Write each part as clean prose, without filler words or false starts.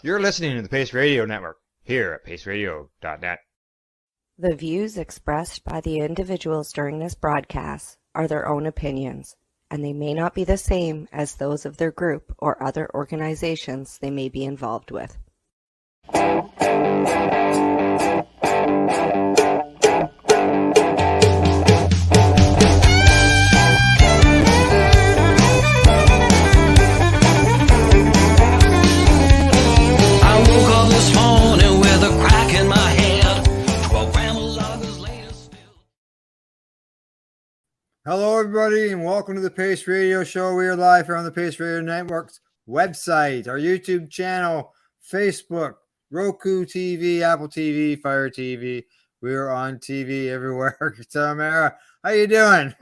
You're listening to the Pace Radio Network here at paceradio.net. The views expressed by the individuals during this broadcast are their own opinions, and they may not be the same as those of their group or other organizations they may be involved with. Hello, everybody, and welcome to the Pace Radio Show. We are live here on the Pace Radio Network's website, our YouTube channel, Facebook, Roku TV, Apple TV, Fire TV. We are on TV everywhere. Tamara, how you doing?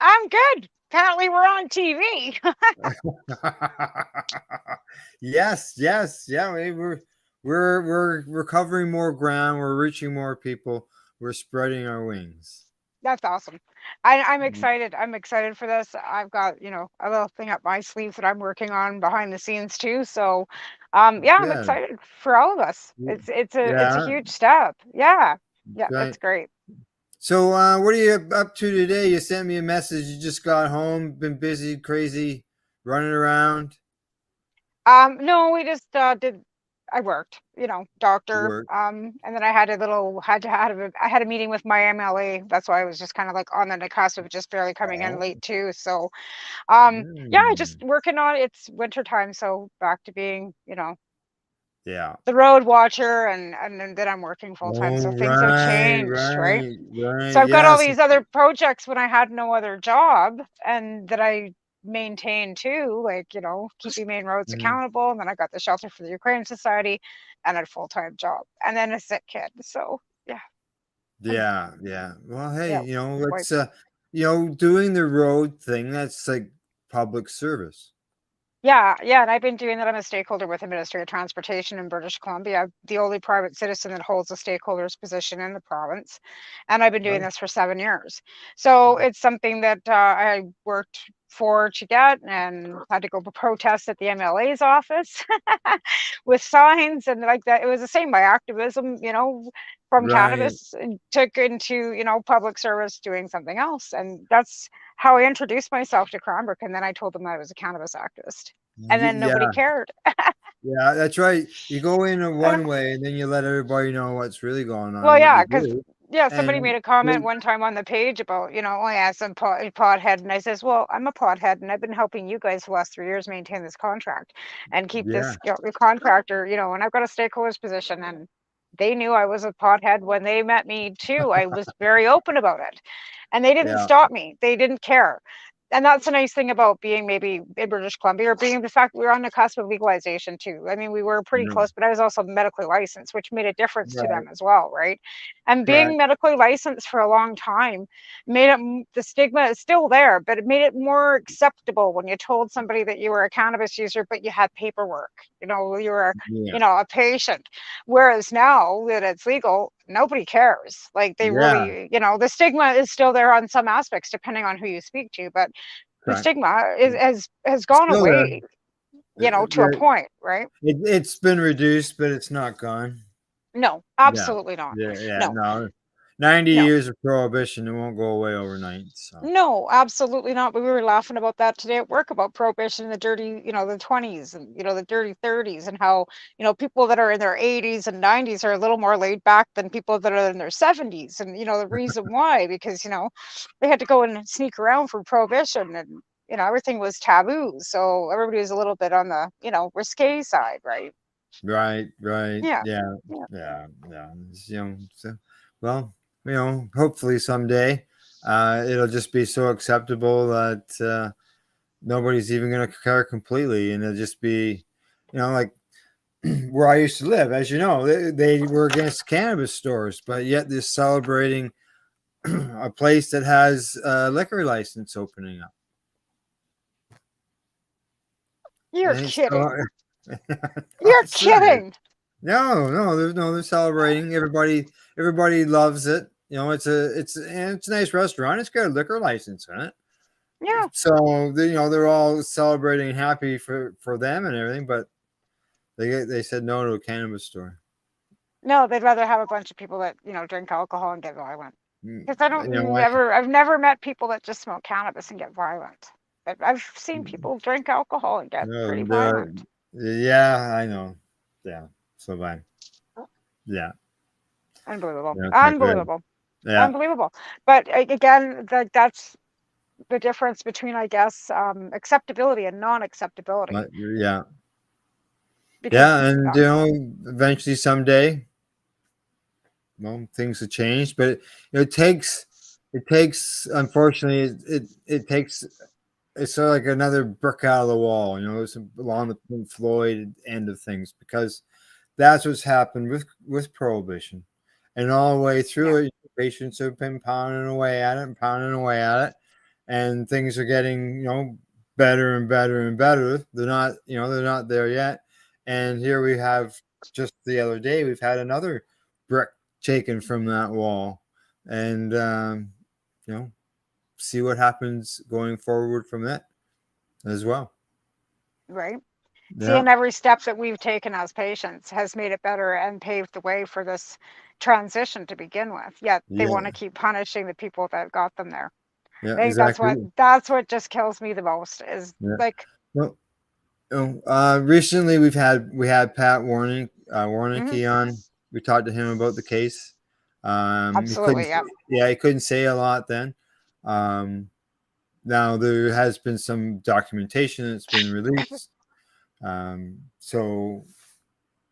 I'm good. Apparently, we're on TV. Yes. Yeah, we're covering more ground. We're reaching more people. We're spreading our wings. That's awesome. I'm excited. I'm excited for this. I've got, a little thing up my sleeve that I'm working on behind the scenes too. So, I'm excited for all of us. It's a huge step. Yeah, that's great. So, what are you up to today? You sent me a message. You just got home, been busy, crazy, running around. No, we just I worked, doctor. And then I had I had a meeting with my MLA. That's why I was just kind of like on the cusp of just barely coming in late too. So, just working on it. It's winter time, so back to being, the road watcher, and then I'm working full time. So things have changed, right? So I've got all these other projects when I had no other job, and that I maintain too, like, keeping main roads accountable. And then I got the Shelter for the Ukraine Society and a full-time job, and then a sick kid. So yeah. Well, hey, it's doing the road thing, that's like public service. Yeah, and I've been doing that. I'm a stakeholder with the Ministry of Transportation in British Columbia. I'm the only private citizen that holds a stakeholder's position in the province, and I've been doing this for 7 years. So it's something that I worked for to get, and had to go protest at the MLA's office with signs and like that. It was the same by activism, from cannabis took into, public service, doing something else. And that's how I introduced myself to Cranbrook. And then I told them I was a cannabis activist, and then nobody cared. Yeah, that's right. You go in one way and then you let everybody know what's really going on. Well, yeah, because somebody made a comment one time on the page about, some pothead, and I says, well, I'm a pothead, and I've been helping you guys for the last 3 years maintain this contract and keep this contractor, and I've got a stakeholder's position, and they knew I was a pothead when they met me too. I was very open about it, and they didn't stop me. They didn't care. And that's a nice thing about being maybe in British Columbia, or being the fact that we were on the cusp of legalization too. I mean, we were pretty close, but I was also medically licensed, which made a difference to them as well, right? And being medically licensed for a long time made it, the stigma is still there, but it made it more acceptable when you told somebody that you were a cannabis user, but you had paperwork, you were, a patient. Whereas now that it's legal, nobody cares. Like they really, the stigma is still there on some aspects, depending on who you speak to, but the stigma has gone away, to a point, right? It's been reduced, but it's not gone. No, absolutely not. No. 90 years of prohibition, it won't go away overnight. So. No, absolutely not. But we were laughing about that today at work, about prohibition in the dirty, the 20s, and, the dirty 30s, and how, people that are in their 80s and 90s are a little more laid back than people that are in their 70s. And, the reason why, because, they had to go and sneak around for prohibition, and, everything was taboo. So everybody was a little bit on the, risque side, right? Right. Yeah. So, well, hopefully someday it'll just be so acceptable that nobody's even going to care completely, and it'll just be, like where I used to live. As you know, they were against cannabis stores, but yet they're celebrating a place that has a liquor license opening up. You're kidding. You're kidding. No, they're celebrating. Everybody loves it. It's a nice restaurant. It's got a liquor license in it. Yeah. So they're all celebrating, happy for them and everything, but they said no to a cannabis store. No, they'd rather have a bunch of people that, drink alcohol and get violent. Because Like, I've never met people that just smoke cannabis and get violent. I've seen people drink alcohol and get pretty violent. Yeah, I know. Yeah, so bad. Yeah, Unbelievable. yeah, it's not good. Unbelievable. Yeah, Unbelievable. But again, that's the difference between, I guess, acceptability and non-acceptability. yeah, Because yeah, and eventually someday, well, things have changed, but it takes, unfortunately, it takes. It's sort of like another brick out of the wall, it's along the Pink Floyd end of things, because that's what's happened with prohibition, and all the way through it, patients have been pounding away at it, and things are getting better and better and better. They're not there yet, and here we have, just the other day, we've had another brick taken from that wall, and see what happens going forward from that as well. right. See, Yeah, and every step that we've taken as patients has made it better and paved the way for this transition to begin with. Yet they want to yeah, keep punishing the people that got them there. yeah, I think exactly. that's what just kills me the most is Yeah. like, Well, recently we had Pat mhm, Warnecke on. We talked to him about the case. He couldn't, absolutely, yeah, he couldn't say a lot then. Now there has been some documentation that's been released. So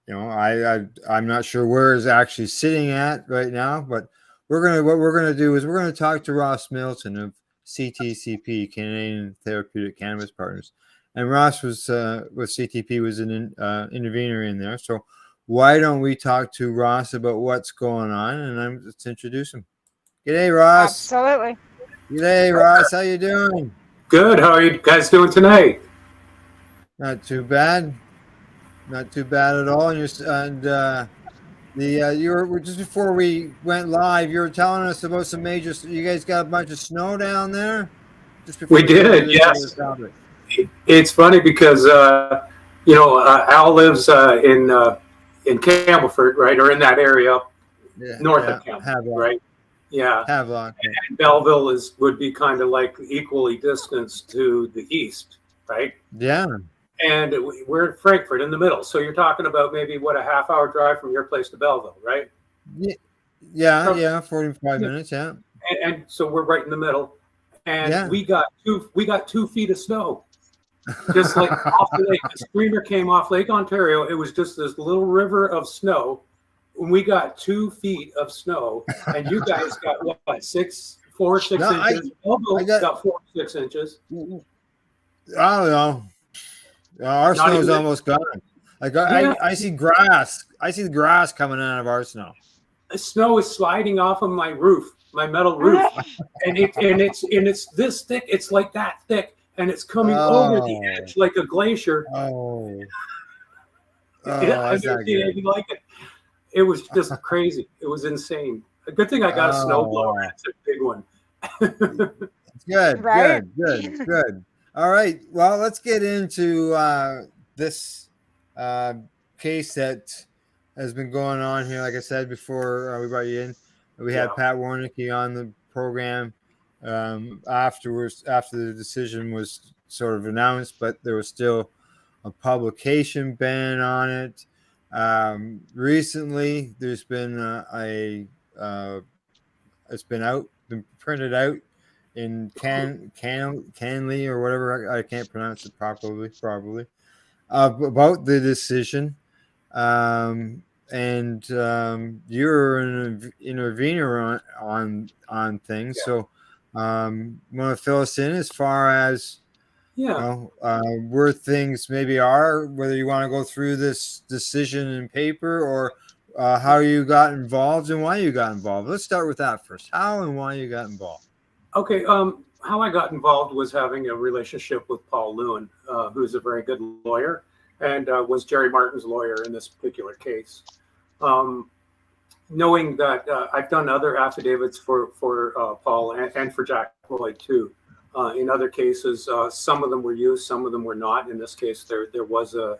I'm not sure where it's actually sitting at right now, but what we're gonna do is we're gonna talk to Ross Middleton of CTCP, Canadian Therapeutic Cannabis Partners, and Ross was with CTP, was an intervener in there. So why don't we talk to Ross about what's going on, and let's introduce him. G'day, Ross. absolutely. G'day, Ross. How you doing? Good. How are you guys doing tonight? Not too bad. Not too bad at all. You were just before we went live. You were telling us about some major. You guys got a bunch of snow down there. Just before We we go did, into the yes. topic. It's funny because Al lives in Campbellford, right, or in that area north of Campbellford, Havelock. right? Yeah. Havelock. Yeah. And Belleville would be kind of like equally distanced to the east, right? Yeah. And we're in Frankfurt in the middle. So you're talking about maybe a half-hour drive from your place to Belleville, right? Yeah. 45 minutes. Yeah. And so we're right in the middle, and we got 2 feet of snow, just like off the lake. The streamer came off Lake Ontario. It was just this little river of snow. And we got 2 feet of snow, and you guys got what, 4 or 6 inches? I got 4 or 6 inches. I don't know. Our snow is almost gone. I see grass. I see the grass coming out of our snow. The snow is sliding off of my roof, my metal roof, and it's this thick. It's like that thick, and it's coming over the edge like a glacier. Oh, I've never seen anything like it. It was just crazy. It was insane. A good thing I got a snowblower. It's a big one. Good, right? good. All right. Well, let's get into this case that has been going on here. Like I said before, we brought you in. We had Pat Warnecke on the program afterwards, after the decision was sort of announced, but there was still a publication ban on it. Recently, there's been it's been printed out in Canley or whatever, I can't pronounce it properly, about the decision, and you're an intervener on things. So want to fill us in as far as where things maybe are, whether you want to go through this decision in paper, or how you got involved and why you got involved. Let's start with that first. How and why you got involved. Okay, how I got involved was having a relationship with Paul Lewin, who's a very good lawyer and was Jerry Martin's lawyer in this particular case. Knowing that I've done other affidavits for Paul and for Jack Lloyd too. In other cases, some of them were used, some of them were not. In this case, there was a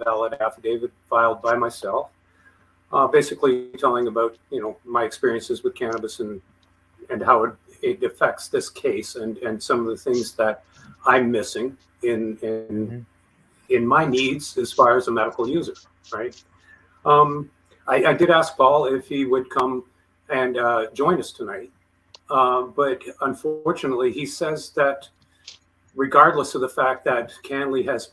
valid affidavit filed by myself, basically telling about my experiences with cannabis and how it affects this case and some of the things that I'm missing in my needs as far as a medical user, right? I did ask Paul if he would come and join us tonight. But unfortunately, he says that regardless of the fact that Canley has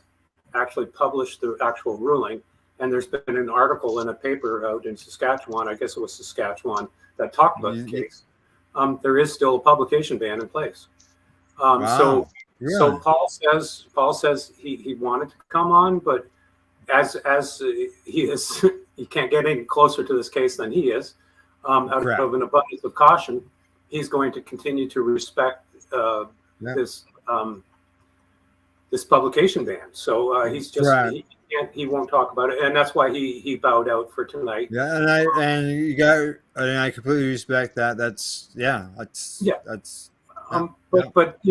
actually published the actual ruling, and there's been an article in a paper out in Saskatchewan, I guess it was Saskatchewan, that talked about the case, there is still a publication ban in place. Wow. So Paul says he wanted to come on, but as he can't get any closer to this case than he is, out of an abundance of caution. He's going to continue to respect this publication ban. So he's just he won't talk about it, and that's why he bowed out for tonight. Yeah, and I completely respect that. That's. But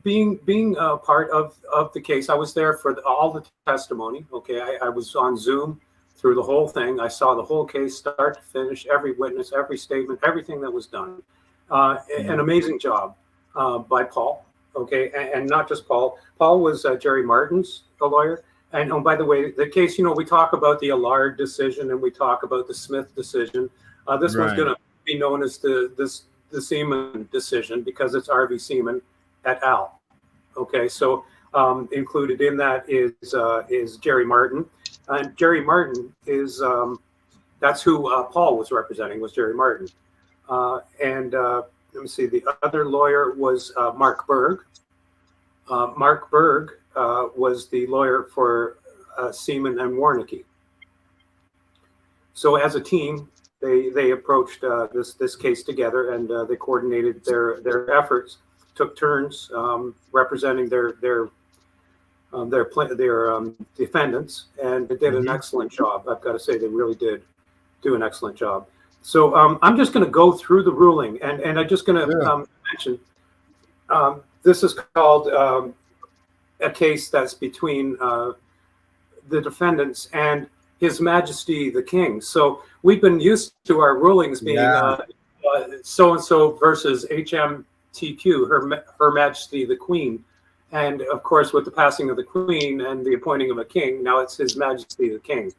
being part of the case, I was there for all the testimony. Okay, I was on Zoom through the whole thing. I saw the whole case start to finish, every witness, every statement, everything that was done. An amazing job by Paul, okay, and not just Paul. Paul was Jerry Martin's lawyer. And by the way, the case, we talk about the Allard decision and we talk about the Smith decision. This one's going to be known as the Seeman decision because it's Rv Seeman et al. Okay, so included in that is Jerry Martin. And Jerry Martin is, that's who Paul was representing, was Jerry Martin. And let me see, the other lawyer was Mark Berg. Mark Berg was the lawyer for Seeman and Warnecke. So as a team, they approached this case together, and they coordinated their efforts, took turns representing their defendants, and they did an excellent job. I've got to say, they really did do an excellent job. So I'm just going to go through the ruling, and I'm just going to mention this is called a case that's between the defendants and His Majesty the King. So we've been used to our rulings being so-and-so versus HMTQ, Her Majesty the Queen. And of course, with the passing of the Queen and the appointing of a king, now it's His Majesty the King.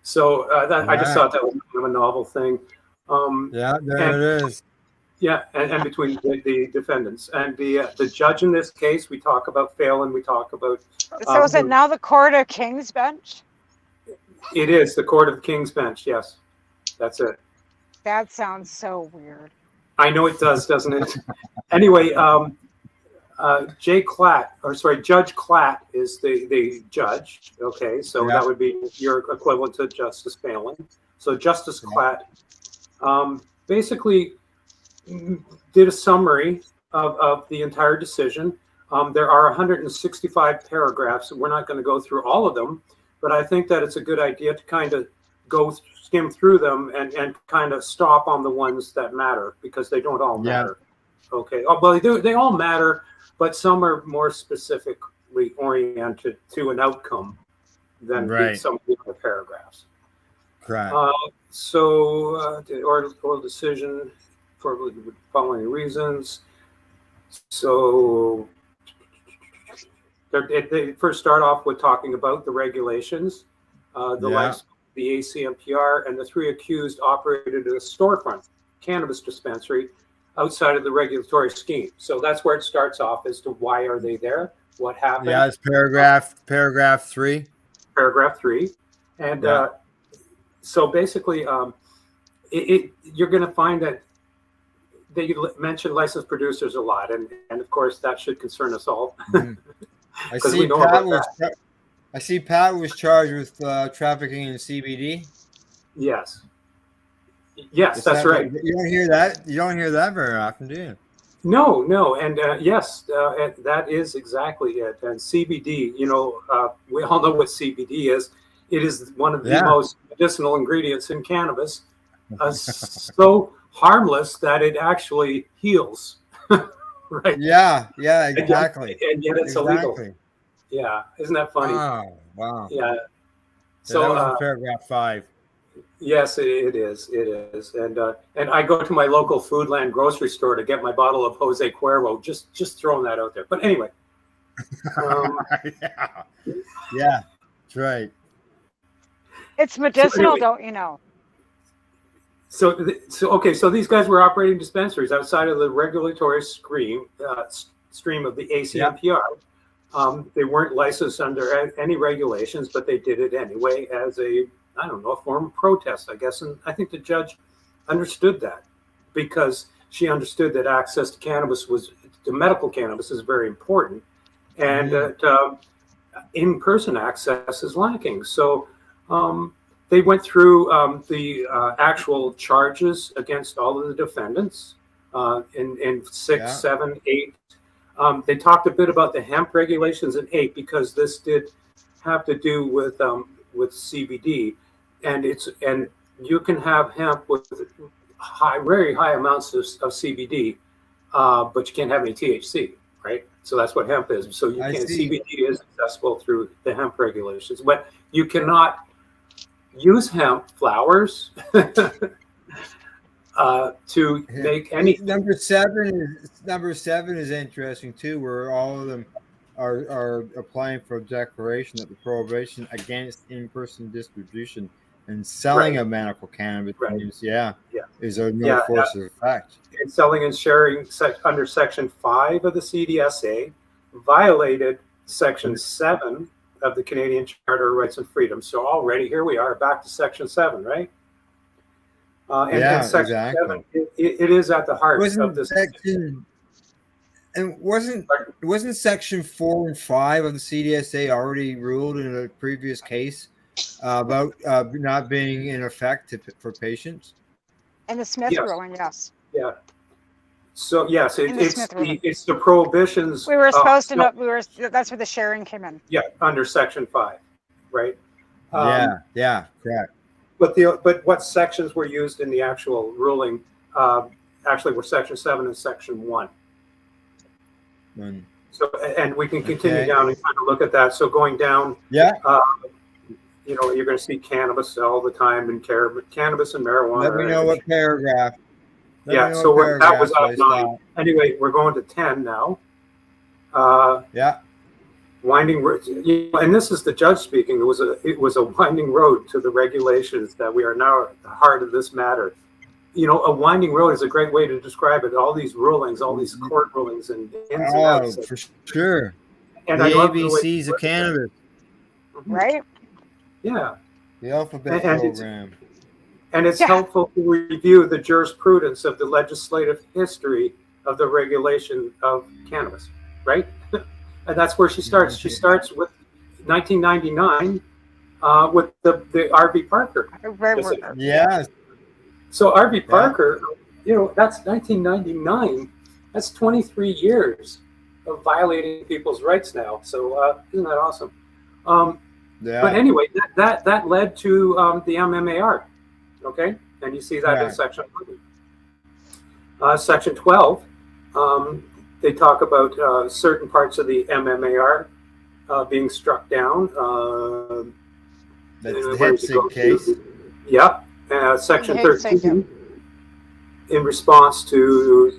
So I just thought that was kind of a novel thing. It is. Yeah, and between the defendants and the judge in this case, we talk about Phelan, we talk about. So is it now the Court of King's Bench? It is the Court of King's Bench. Yes, that's it. That sounds so weird. I know it does, doesn't it? Anyway, Judge Klatt is the judge. Okay, so that would be your equivalent to Justice Phelan. So Justice Klatt basically did a summary of the entire decision. There are 165 paragraphs. We're not going to go through all of them, but I think that it's a good idea to kind of skim through them and kind of stop on the ones that matter, because they don't all matter. Okay. Oh, well, they all matter, but some are more specifically oriented to an outcome than some of the other paragraphs. Right. The oral decision for the following reasons. So they first start off with talking about the regulations, the ACMPR, and the three accused operated a storefront cannabis dispensary outside of the regulatory scheme. So that's where it starts off as to why are they there, what happened. Yeah, it's paragraph 3. Paragraph 3, and so basically, you're going to find that they mention licensed producers a lot, and of course that should concern us all. I see Pat was charged with trafficking in CBD. Yes, that's right. You don't hear that. You don't hear that very often, do you? No, and yes, that is exactly it. And CBD, we all know what CBD is. It is one of the most medicinal ingredients in cannabis. So harmless that it actually heals. right? Yeah, exactly. And yet it's illegal. Yeah, isn't that funny? Oh, wow. Yeah. So that was in paragraph 5. Yes, it is. It is. And I go to my local Foodland grocery store to get my bottle of Jose Cuervo. Just throwing that out there. But anyway. Yeah, that's right. It's medicinal, don't you know? So these guys were operating dispensaries outside of the regulatory stream of the ACMPR. They weren't licensed under any regulations, but they did it anyway as a form of protest, I guess. And I think the judge understood that, because she understood that access to cannabis to medical cannabis is very important, and that in-person access is lacking. So they went through the actual charges against all of the defendants in 6, 7, 8. They talked a bit about the hemp regulations in 8, because this did have to do with CBD, and you can have hemp with very high amounts of CBD, but you can't have any THC, right? So that's what hemp is. So CBD is accessible through the hemp regulations, but you cannot use hemp flowers to make any. Number 7 is interesting too, where all of them are applying for a declaration that the prohibition against in-person distribution and selling of medical cannabis is of no force of effect. And selling and sharing under Section 5 of the CDSA violated Section 7 of the Canadian Charter of Rights and Freedoms. So already here we are back to Section 7, right? And Section 7, it is at the heart of this. And wasn't Section 4 and 5 of the CDSA already ruled in a previous case about not being in effect for patients? And the Smith ruling, yes. Yeah. So yes, it's the prohibitions. We were supposed to know. That's where the sharing came in. Yeah, under Section 5, right? Correct. But what sections were used in the actual ruling actually were Section 7 and Section 1. So, and we can continue down and kind of look at that. So going down, you're going to see cannabis all the time, and cannabis and marijuana. Let me know what paragraph. So that was out of 9. Anyway, we're going to 10 now. Winding road, and this is the judge speaking. It was a winding road to the regulations that we are now at the heart of this matter. A winding road is a great way to describe it. All these rulings, all these court rulings, and ins and outs. For sure. And the ABCs of cannabis, right? Yeah. The alphabet program. And it's helpful to review the jurisprudence of the legislative history of the regulation of cannabis, right? And that's where she starts. She starts with 1999 with the Rv Parker. Yes. So Rv Parker, that's 1999. That's 23 years of violating people's rights now. So isn't that awesome? But anyway, that led to the MMAR. Okay, and you see that in Section 11. Section 12, they talk about certain parts of the MMAR being struck down. That's the Hipsig case. Yeah. Section 13, in response to...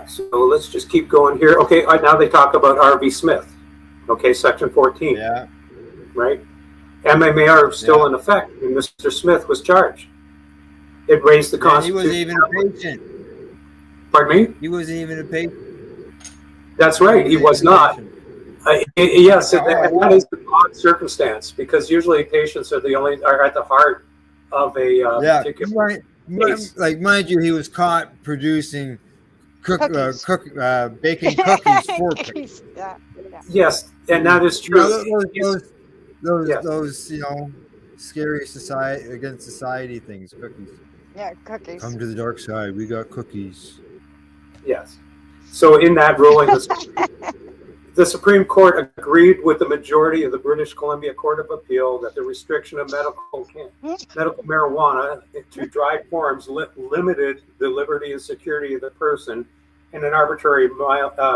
so let's just keep going here. Okay, now they talk about Rv Smith. Okay, Section 14. Yeah. Right? MMAR is still in effect, and Mr. Smith was charged. It raised the Constitution. He wasn't even a patient. Pardon me? He wasn't even a patient. That's right, he was not. Yes, and that is the odd circumstance, because usually patients are at the heart of a particular case. Like, mind you, he was caught producing baking cookies for patients. Yes, and that is true. Those scary society things, cookies. Yeah, cookies. Come to the dark side. We got cookies. Yes. So in that ruling, The Supreme Court agreed with the majority of the British Columbia Court of Appeal that the restriction of medical marijuana to dried forms limited the liberty and security of the person in an arbitrary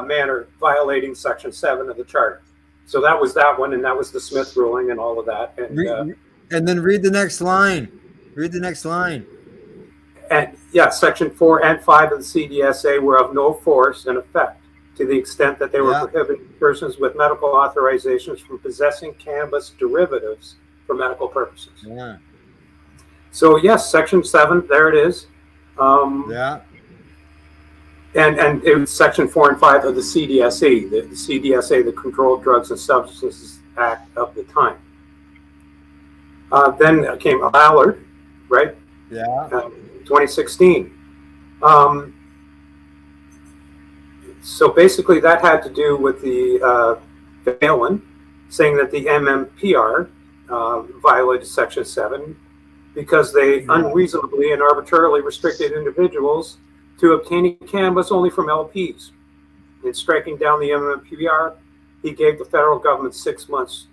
manner, violating Section 7 of the Charter. So that was that one, and that was the Smith ruling and all of that. And then read the next line. Read the next line. And yeah, Section 4 and 5 of the CDSA were of no force and effect to the extent that they were prohibiting persons with medical authorizations from possessing cannabis derivatives for medical purposes. Yeah. So yes, Section 7, there it is. Yeah. And it was Section 4 and 5 of the CDSA, the CDSA, the Controlled Drugs and Substances Act of the time. Then came Ballard, right? Yeah. 2016. So basically that had to do with the Phelan saying that the MMPR violated Section 7 because they unreasonably and arbitrarily restricted individuals to obtaining cannabis only from LPs. In striking down the MMPR, he gave the federal government 6 months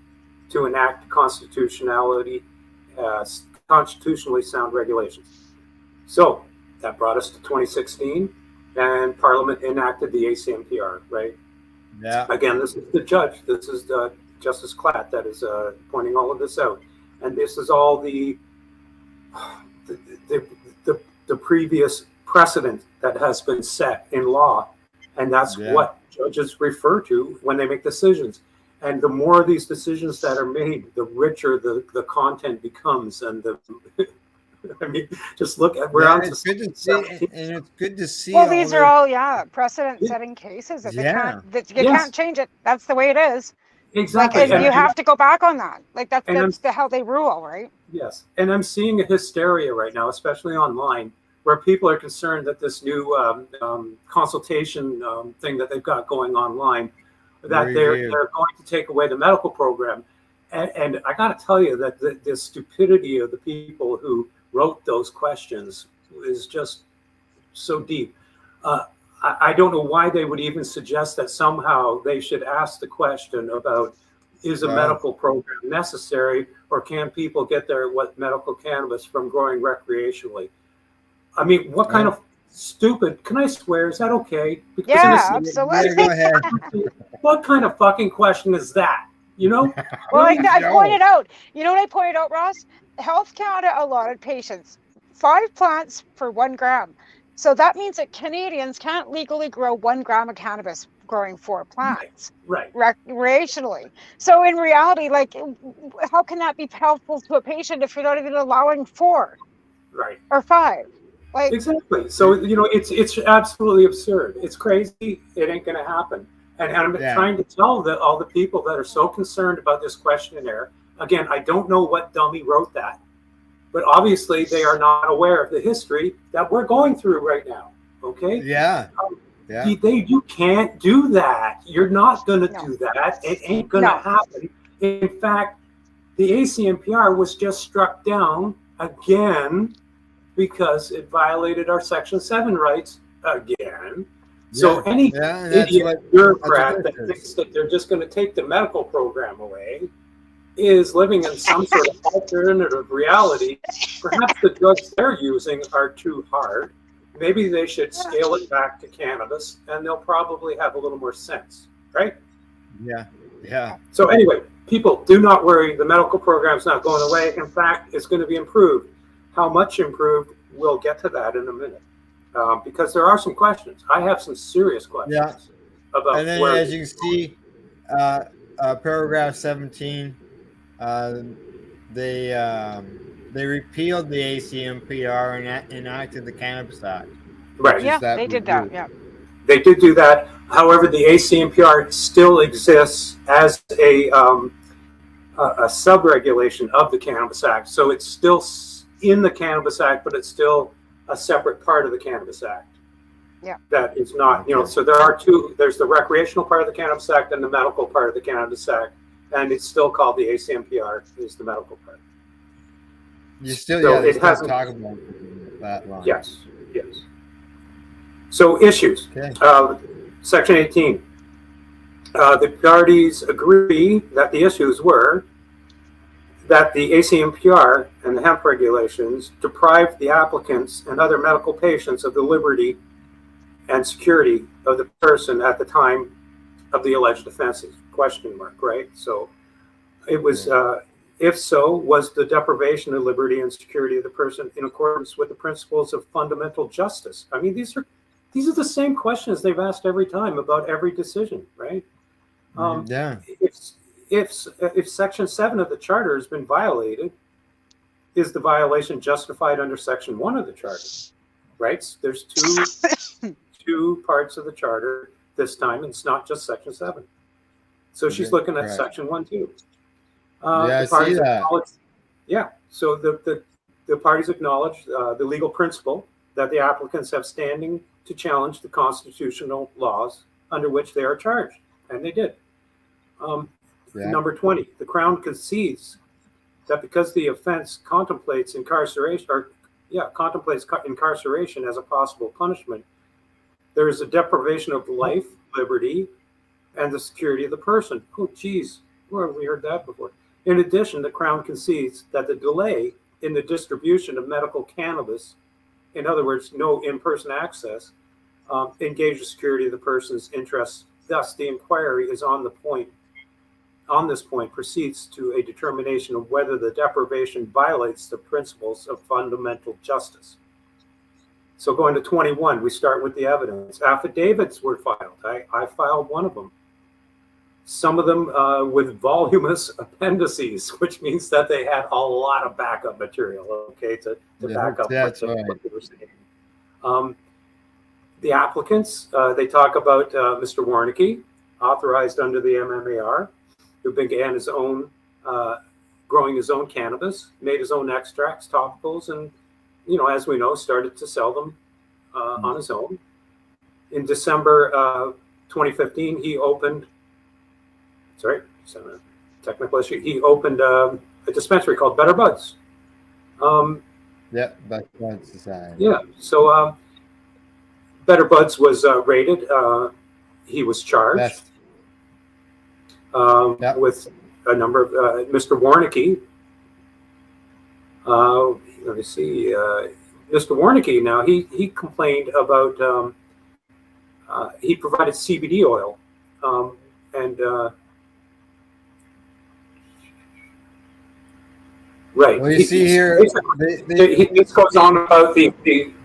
to enact constitutionally sound regulations. So that brought us to 2016, and Parliament enacted the ACMPR, right? Yeah. Again, this is the judge. This is Justice Klatt that is pointing all of this out, and this is all the previous precedent that has been set in law, and that's what judges refer to when they make decisions. And the more of these decisions that are made, the richer the content becomes, and the I mean, just look at where it's good to see, and it's good to see. Well, these are all precedent-setting cases. If you can't change it. That's the way it is. Exactly. Like, you have to go back on that. Like that's how they rule, right? Yes, and I'm seeing a hysteria right now, especially online, where people are concerned that this new consultation thing that they've got going online, that they're going to take away the medical program. And I got to tell you that the stupidity of the people who wrote those questions is just so deep. I don't know why they would even suggest that somehow they should ask the question about, is a medical program necessary, or can people get their medical cannabis from growing recreationally? I mean, what kind of stupid, can I swear? Is that okay? Because absolutely. Go ahead. What kind of fucking question is that? You know? Well, I pointed out, you know what I pointed out, Ross? Health Canada allotted patients 5 plants for 1 gram. So that means that Canadians can't legally grow 1 gram of cannabis growing 4 plants recreationally. So in reality, like, how can that be helpful to a patient if you're not even allowing 4 or 5? Like, exactly. So, you know, it's absolutely absurd. It's crazy. It ain't going to happen. And I'm trying to tell all the people that are so concerned about this questionnaire. Again, I don't know what dummy wrote that, but obviously they are not aware of the history that we're going through right now. Okay? You can't do that. You're not going to do that. It ain't going to happen. In fact, the ACMPR was just struck down again because it violated our Section 7 rights again. So any idiot bureaucrat that thinks that they're just going to take the medical program away is living in some sort of alternative reality. Perhaps the drugs they're using are too hard. Maybe they should scale it back to cannabis, and they'll probably have a little more sense, right? Yeah. So anyway, people, do not worry. The medical program's not going away. In fact, it's going to be improved. How much improved? We'll get to that in a minute. Because there are some questions. I have some serious questions about. And then, as you can see, paragraph 17, they repealed the ACMPR and enacted the Cannabis Act. Right. Yeah, they did that. Yeah. They did do that. However, the ACMPR still exists as a sub-regulation of the Cannabis Act. So it's still in the Cannabis Act, but it's still a separate part of the Cannabis Act. Yeah. That is not, you know, so there are two, there's the recreational part of the Cannabis Act and the medical part of the Cannabis Act, and it's still called the ACMPR, is the medical part. You still, so it hasn't talk about that long. Yes. So issues. Section 18. The parties agree that the issues were that the ACMPR and the hemp regulations deprived the applicants and other medical patients of the liberty and security of the person at the time of the alleged offenses, ? Right? So it was, if so, was the deprivation of liberty and security of the person in accordance with the principles of fundamental justice? I mean, these are the same questions they've asked every time about every decision, right? If Section 7 of the Charter has been violated, is the violation justified under Section 1 of the Charter? Right? There's two parts of the Charter this time, and it's not just Section 7. So she's looking at Section 1 too. I see that. Yeah. So the parties acknowledge the legal principle that the applicants have standing to challenge the constitutional laws under which they are charged, and they did. Number 20, the Crown concedes that because the offense contemplates incarceration as a possible punishment, there is a deprivation of life, liberty, and the security of the person. Oh, geez, where have we heard that before? In addition, the Crown concedes that the delay in the distribution of medical cannabis, in other words, no in-person access, engage the security of the person's interests. Thus, the inquiry is on this point proceeds to a determination of whether the deprivation violates the principles of fundamental justice. So going to 21, we start with the evidence. Affidavits were filed. I filed one of them. Some of them with voluminous appendices, which means that they had a lot of backup material, okay, to back up what they were saying. The applicants, they talk about Mr. Warnecke, authorized under the MMAR, who began his own, growing his own cannabis, made his own extracts, topicals, and, as we know, started to sell them on his own. In December 2015, he opened, technical issue, he opened a dispensary called Better Buds. Better Buds Society. Yeah, so Better Buds was raided. He was charged. With a number of Mr. Warnecke. Let me see. Mr. Warnecke. Now he complained about he provided CBD oil, and right. Well, you see here, this goes on about the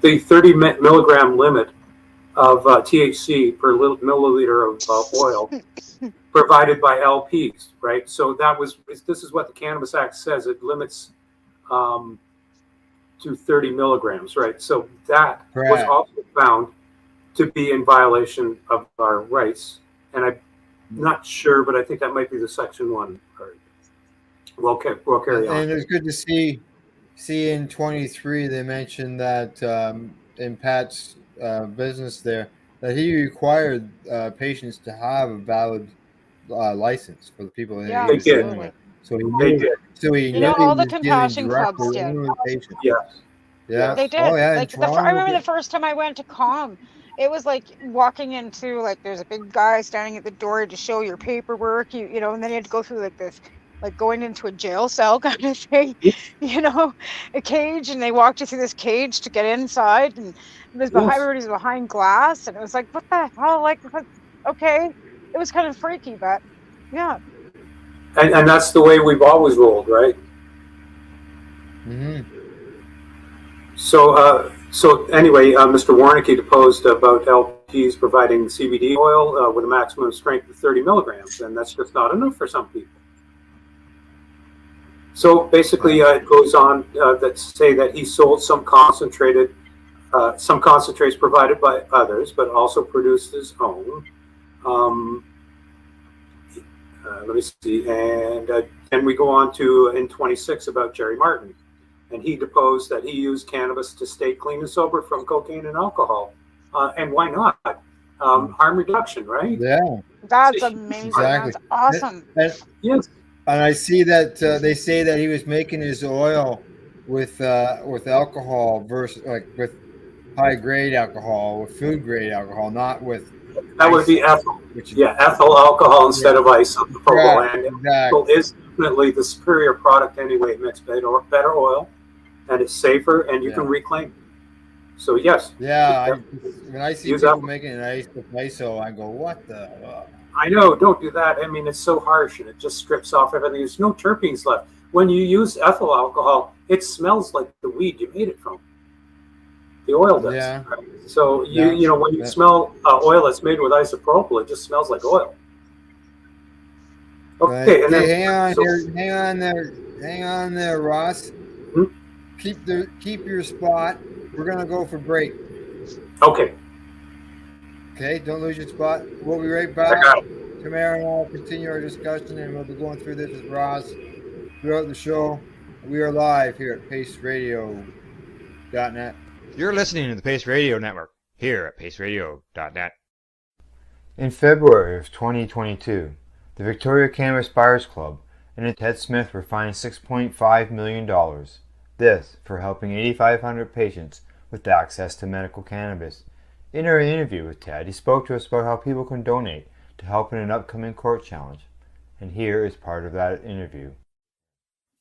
30 milligram limit of THC per milliliter of oil provided by LPs, right? So this is what the Cannabis Act says. It limits to 30 milligrams, right? So that was also found to be in violation of our rights. And I'm not sure, but I think that might be the Section 1 part. We'll carry on. And it's good to see in 23 they mentioned that in Pat's business there, that he required patients to have a valid license for the people that he was dealing with. So he did. So he knew all the compassion clubs did. Yeah. They did. Oh, yeah, I remember the first time I went to COM, it was like walking into, like, there's a big guy standing at the door to show your paperwork, you know, and then you had to go through like this, like going into a jail cell kind of thing, a cage, and they walked you through this cage to get inside, and it was everybody's behind glass, and it was like, what the hell? Like, okay, it was kind of freaky, but yeah. And that's the way we've always rolled, right? Mm-hmm. So anyway, Mr. Warnecke deposed about LPs providing CBD oil with a maximum strength of 30 milligrams, and that's just not enough for some people. So basically, it goes on that say that he sold some concentrates provided by others, but also produced his own. Let me see, and we go on to in 26 about Jerry Martin, and he deposed that he used cannabis to stay clean and sober from cocaine and alcohol, and why not? Harm reduction, right? Yeah, that's amazing. Exactly. That's awesome. Yes. And I see that they say that he was making his oil with alcohol versus like with high grade alcohol, with food grade alcohol, not with That would be ethyl. Ethyl alcohol instead of isopropyl. And ethyl is definitely the superior product anyway. It makes better oil, and it's safer, and you can reclaim it. So yes. Yeah, when I see people making an iso, I go, what the? I know. Don't do that. I mean, it's so harsh, and it just strips off everything. There's no terpenes left. When you use ethyl alcohol, it smells like the weed you made it from. The oil does. Yeah. Right? So you know when you smell oil that's made with isopropyl, it just smells like oil. Okay, and then hang on there, Ross. Hmm? Keep your spot. We're gonna go for break. Okay. Okay, don't lose your spot. We'll be right back. Tamara and I will continue our discussion, and we'll be going through this with Ross throughout the show. We are live here at paceradio.net. You're listening to the Pace Radio Network here at paceradio.net. In February of 2022, the Victoria Cannabis Buyers Club and Ted Smith were fined $6.5 million. This for helping 8,500 patients with access to medical cannabis. In our interview with Ted, he spoke to us about how people can donate to help in an upcoming court challenge. And here is part of that interview.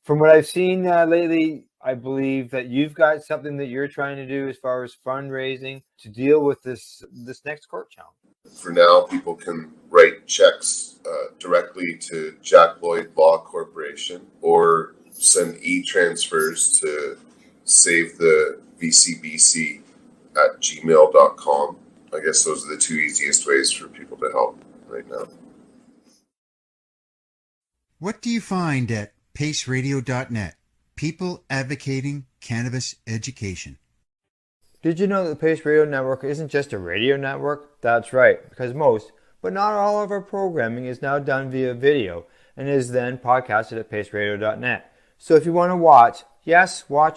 From what I've seen lately, I believe that you've got something that you're trying to do as far as fundraising to deal with this next court challenge. For now, people can write checks directly to Jack Lloyd Law Corporation or send e-transfers to save the VCBC at gmail.com. I guess those are the two easiest ways for people to help right now. What do you find at paceradio.net? People advocating cannabis education. Did you know that the Pace Radio Network isn't just a radio network? That's right, because most, but not all of our programming is now done via video and is then podcasted at paceradio.net. So if you want to watch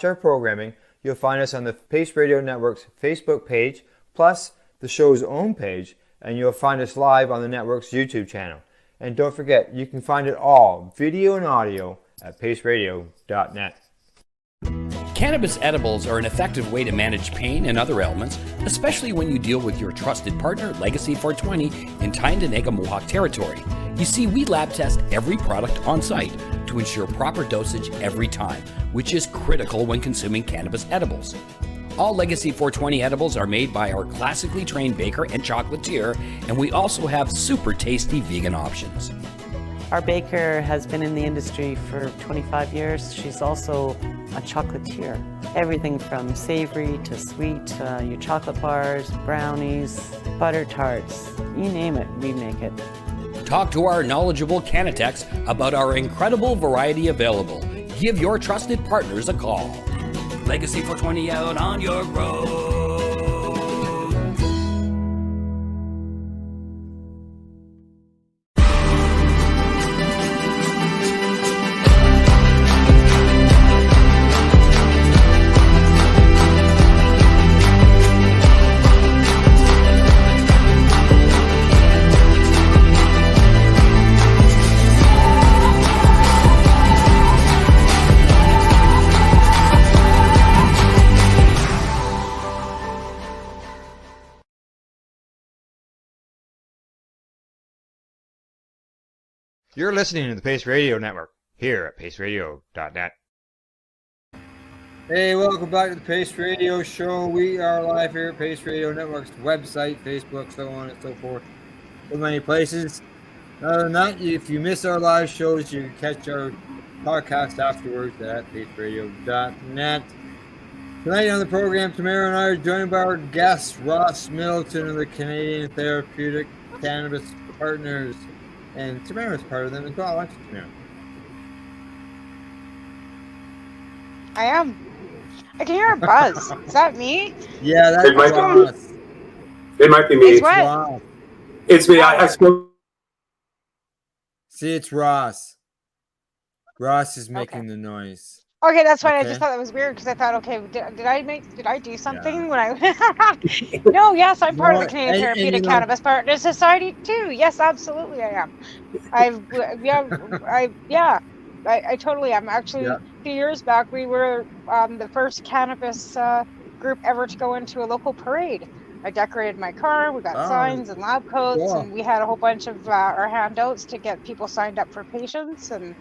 our programming, you'll find us on the Pace Radio Network's Facebook page, plus the show's own page, and you'll find us live on the network's YouTube channel. And don't forget, you can find it all, video and audio, at paceradio.net. Cannabis edibles are an effective way to manage pain and other ailments, especially when you deal with your trusted partner, Legacy 420, in Tyendinaga Mohawk territory. You see, we lab test every product on site to ensure proper dosage every time, which is critical when consuming cannabis edibles. All Legacy 420 edibles are made by our classically trained baker and chocolatier, and we also have super tasty vegan options. Our baker has been in the industry for 25 years. She's also a chocolatier. Everything from savory to sweet, your chocolate bars, brownies, butter tarts, you name it, we make it. Talk to our knowledgeable Cannatex about our incredible variety available. Give your trusted partners a call. Legacy 420 out on your road. You're listening to the Pace Radio Network here at paceradio.net. Hey, welcome back to the Pace Radio Show. We are live here at Pace Radio Network's website, Facebook, so on and so forth. So many places. Other than that, if you miss our live shows, you can catch our podcast afterwards at paceradio.net. Tonight on the program, Tamara and I are joined by our guest, Rv Middleton of the Canadian Therapeutic Cannabis Partners. And Tamara's part of them as well, aren't you, Tamara? I am. I can hear a buzz. Is that me? Yeah, that's Ross. It might be me. It's what? It's me. I spoke. See, it's Ross. Ross is making the noise. Okay, that's fine. Okay. I just thought that was weird because I thought, okay, did I do something when I? No, yes, I'm part of the Canadian Therapeutic Cannabis Partners Society too. Yes, absolutely, I am. I totally am. Actually, a few years back, we were the first cannabis group ever to go into a local parade. I decorated my car. We got signs and lab coats, and we had a whole bunch of our handouts to get people signed up for patients. And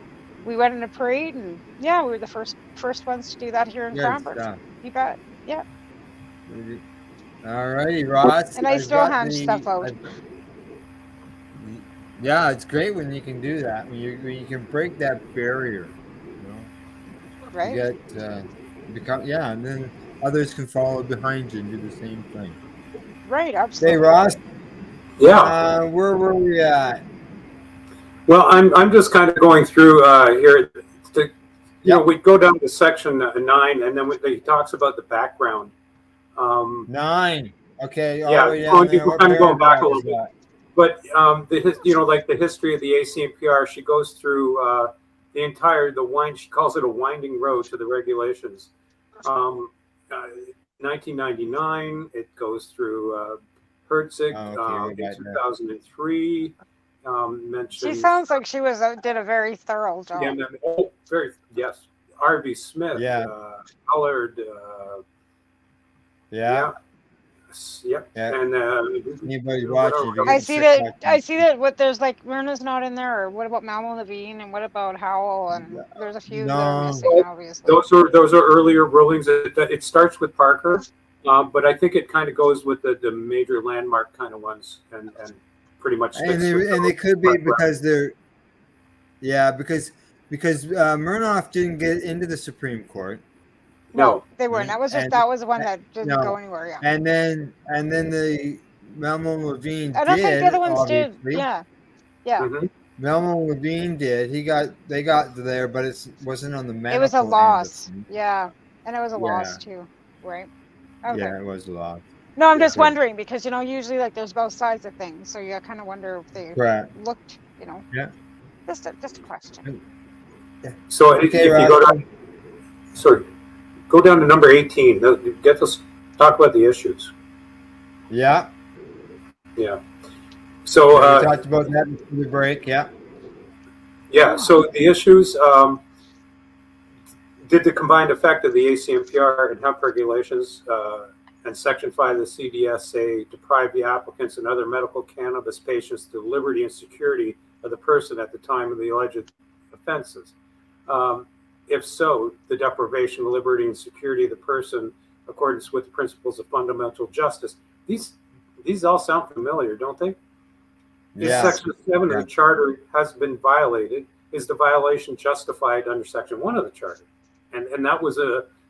we went in a parade, and yeah, we were the first ones to do that here in Cranbrook. You bet. Yeah. All righty, Ross. And I still hand stuff out. Yeah, it's great when you can do that. When you can break that barrier, right? You get and then others can follow behind you and do the same thing. Right, absolutely. Hey, Ross. Yeah. Where were we at? Well, I'm just kind of going through here. We go down to section 9, and then he talks about the background. 9. Okay. We're kind of going back a little bit. But the history of the ACMPR, she goes through she calls it a winding road to the regulations. 1999, it goes through Herzig, 2003. She sounds like she did a very thorough job. Yes. Rv Smith, Allard. Yep. And anybody watching? I see that. What there's like Myrna's not in there. Or what about Malmo Levine? And what about Howell? And there's a few that are missing. Obviously, those are earlier rulings. It starts with Parker, but I think it kind of goes with the major landmark kind of ones, and pretty much. And they could be because they're, because Murnoff didn't get into the Supreme Court. No, they weren't. That was the one that didn't go anywhere. Yeah. And then the Malmo Levine. I don't think the other ones did. Yeah. Mm-hmm. Malmo Levine did. They got there, but it wasn't on the map. It was a loss. Yeah, and it was a loss too, right? Okay. Yeah, it was a loss. No, I'm just wondering because usually like there's both sides of things, so you kind of wonder if they looked, Yeah. Just a question. Yeah. So if you go down, go down to number 18. Talk about the issues. Yeah. Yeah. So we talked about that before the break. Yeah. Yeah. So the issues. Did the combined effect of the ACMPR and hemp regulations and Section 5 of the CDSA deprive the applicants and other medical cannabis patients the liberty and security of the person at the time of the alleged offenses? If so, the deprivation of liberty and security of the person, in accordance with the principles of fundamental justice. These all sound familiar, don't they? Yeah. Section 7 of the Charter has been violated. Is the violation justified under Section 1 of the Charter? And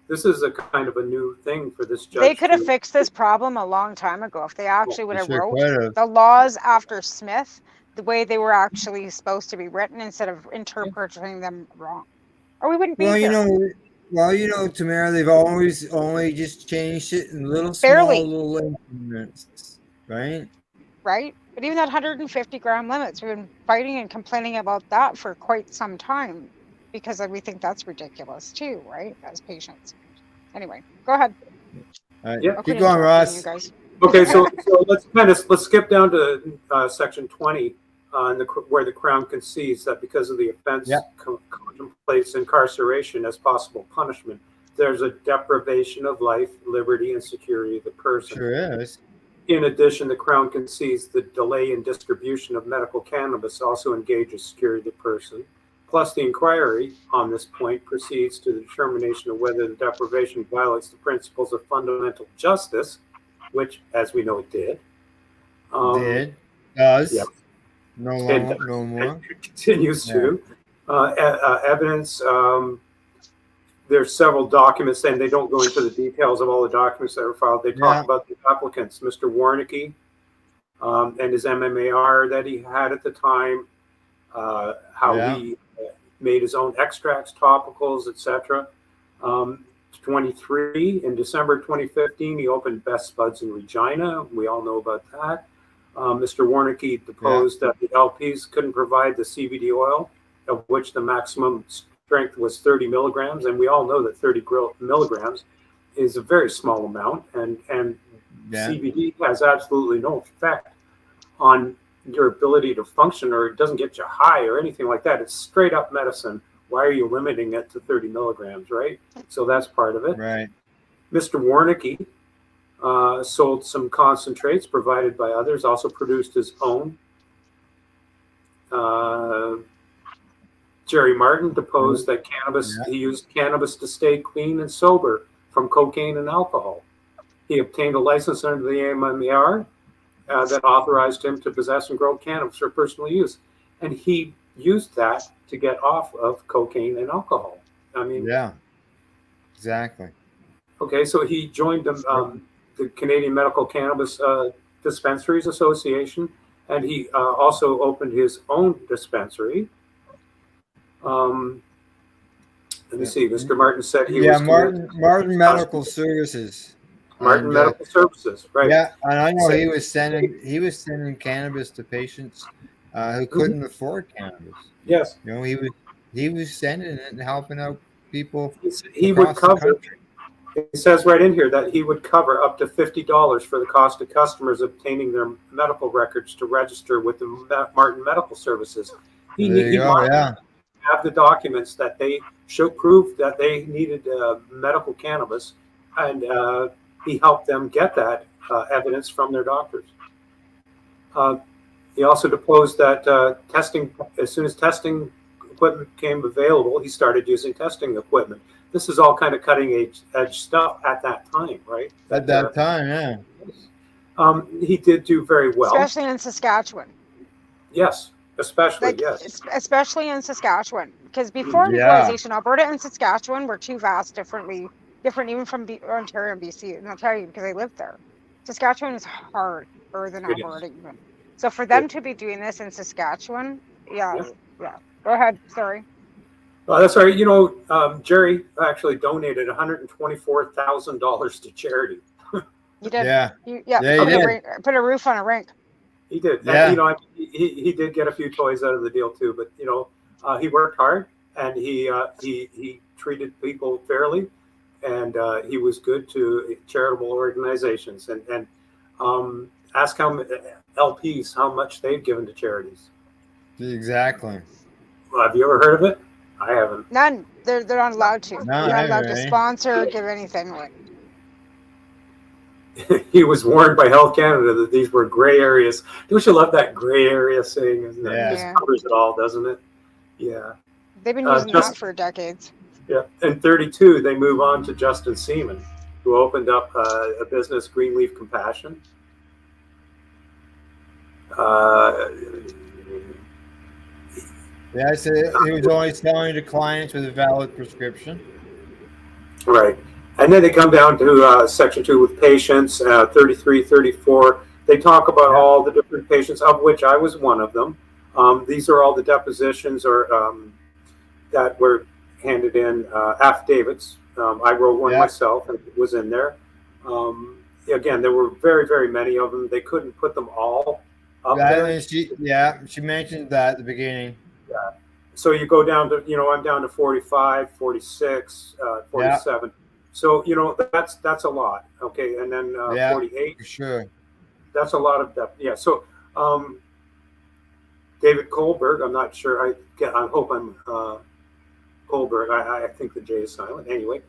this is a kind of a new thing for this judge. They could have fixed this problem a long time ago if they actually would have wrote the laws after Smith the way they were actually supposed to be written instead of interpreting them wrong. Or we wouldn't be here. Tamara, they've always only just changed it in little small little increments, right? Right? But even that 150 gram limits, we've been fighting and complaining about that for quite some time because we think that's ridiculous too, right? As patients. Anyway, go ahead. Keep going, Ross. You guys. Okay, so let's skip down to Section 20. Where the Crown concedes that because of the offense contemplates incarceration as possible punishment, there's a deprivation of life, liberty, and security of the person. Sure is. In addition, the Crown concedes the delay in distribution of medical cannabis also engages security of the person. Plus, the inquiry on this point proceeds to the determination of whether the deprivation violates the principles of fundamental justice, which, as we know, it did. Does. Yep. No more. It continues to. Evidence. There's several documents, and they don't go into the details of all the documents that were filed. They talk about the applicants, Mr. Warnecke, and his MMAR that he had at the time, how he made his own extracts, topicals, etc. 23, in December 2015, he opened Best Buds in Regina. We all know about that. Mr. Warnecke deposed that the LPs couldn't provide the CBD oil, of which the maximum strength was 30 milligrams. And we all know that 30 milligrams is a very small amount. And CBD has absolutely no effect on your ability to function, or it doesn't get you high or anything like that. It's straight up medicine. Why are you limiting it to 30 milligrams, right? So that's part of it. Right. Mr. Warnecke sold some concentrates provided by others, also produced his own. Jerry Martin deposed that he used cannabis to stay clean and sober from cocaine and alcohol. He obtained a license under the ACMPR that authorized him to possess and grow cannabis for personal use. And he used that to get off of cocaine and alcohol. I mean, yeah, exactly. Okay, so he joined the Canadian Medical Cannabis Dispensaries Association, and he also opened his own dispensary. Let me see. Mr. Martin said he was Martin Medical Services. Martin Medical Services, right? Yeah, and I know he was sending cannabis to patients who couldn't afford cannabis. Yes, you know, he was sending it and helping out people. He would cover. It says right in here that he would cover up to $50 for the cost of customers obtaining their medical records to register with the Martin Medical Services. He wanted to have the documents that they should prove that they needed medical cannabis, and he helped them get that evidence from their doctors. He also deposed that as soon as testing equipment became available, he started using testing equipment. This is all kind of cutting edge stuff at that time, right? At that time, yeah. He did do very well. Especially in Saskatchewan. Yes, especially, yes. Especially in Saskatchewan. Because before legalization, Alberta and Saskatchewan were two different even from Ontario and BC. And I'll tell you, because I lived there. Saskatchewan is harder than Alberta even. So for them to be doing this in Saskatchewan, yeah. Go ahead, sorry. That's right. You know, Jerry actually donated $124,000 to charity. You did. Yeah. He did. Put a roof on a rink. He did. Yeah. And, you know, he did get a few toys out of the deal too. But you know, he worked hard and he treated people fairly, and he was good to charitable organizations. And ask LPs how much they've given to charities. Exactly. Well, have you ever heard of it? I haven't. None. They're not allowed to. No, they're not allowed to sponsor, give anything away. He was warned by Health Canada that these were gray areas. Don't you love that gray area saying? Isn't it? Yeah. It just covers it all, doesn't it? Yeah. They've been using that for decades. Yeah. In 32, they move on to Justin Seeman, who opened up a business, Greenleaf Compassion. Yeah, so he was only selling to clients with a valid prescription. Right. And then they come down to section 2 with patients, 33, 34. They talk about all the different patients, of which I was one of them. These are all the depositions or that were handed in, affidavits. I wrote one myself, and it was in there. Again, there were very, very many of them. They couldn't put them all up there. She mentioned that at the beginning. Yeah. So you go down to, I'm down to 45, 46, 47. Yeah. So, that's a lot. Okay. And then 48. For sure. That's a lot of depth. Yeah. So David Kohlberg, I'm not sure. I hope I'm Kohlberg. I think the J is silent. Anyway,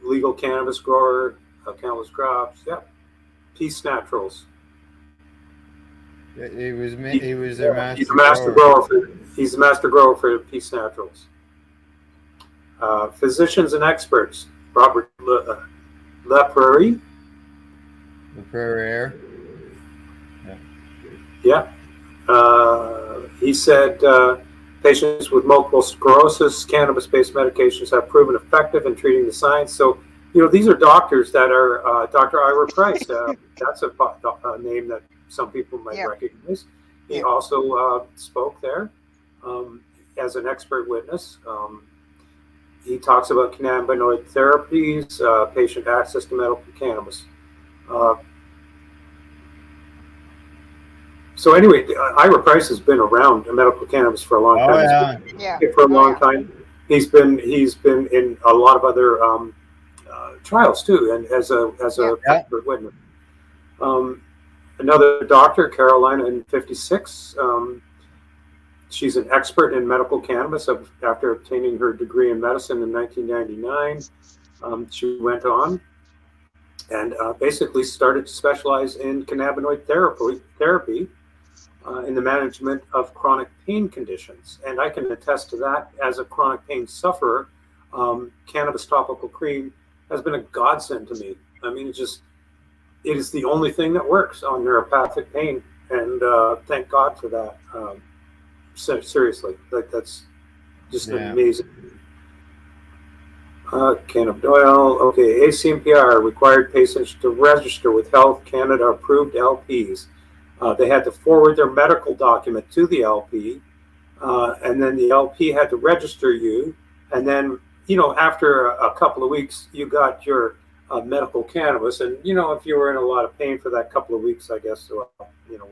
legal cannabis grower, countless crops. Yeah. Peace Naturals. He was their master. He's a master grower. He's the master grower for Peace Naturals. Physicians and experts, Robert LaPrairie. LaPrairie. Yeah. He said patients with multiple sclerosis, cannabis-based medications have proven effective in treating the signs. So, these are doctors that are Dr. Ira Price. That's a name that some people might recognize. He also spoke there as an expert witness. He talks about cannabinoid therapies, patient access to medical cannabis. So anyway, Ira Price has been around medical cannabis for a long time. For a long time. He's been in a lot of other trials too, and as a expert witness. Another doctor, Carolina, in 56. She's an expert in medical cannabis after obtaining her degree in medicine in 1999. She went on. and basically started to specialize in cannabinoid therapy in the management of chronic pain conditions. And I can attest to that as a chronic pain sufferer. Cannabis topical cream has been a godsend to me. I mean, it is the only thing that works on neuropathic pain. And thank God for that. Seriously, that's just amazing. Cannabis oil. Okay, ACMPR required patients to register with Health Canada approved LPs. They had to forward their medical document to the LP, and then the LP had to register you. And then, after a couple of weeks, you got your medical cannabis. And, if you were in a lot of pain for that couple of weeks, I guess,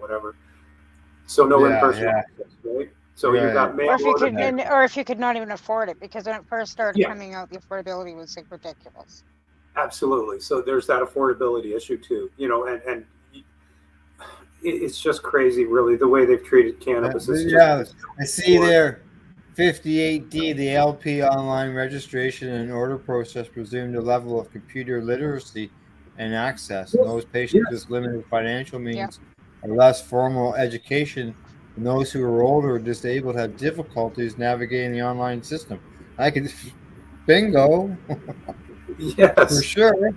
whatever. So no in-person access, right? So you got mail order. Or if you could not even afford it, because when it first started coming out, the affordability was like ridiculous. Absolutely. So there's that affordability issue too, and it's just crazy, really, the way they've treated cannabis. I see there, 58D, the LP online registration and order process presumed a level of computer literacy and access. And those patients with limited financial means or less formal education, and those who are older or disabled have difficulties navigating the online system. I can bingo. Yes, for sure.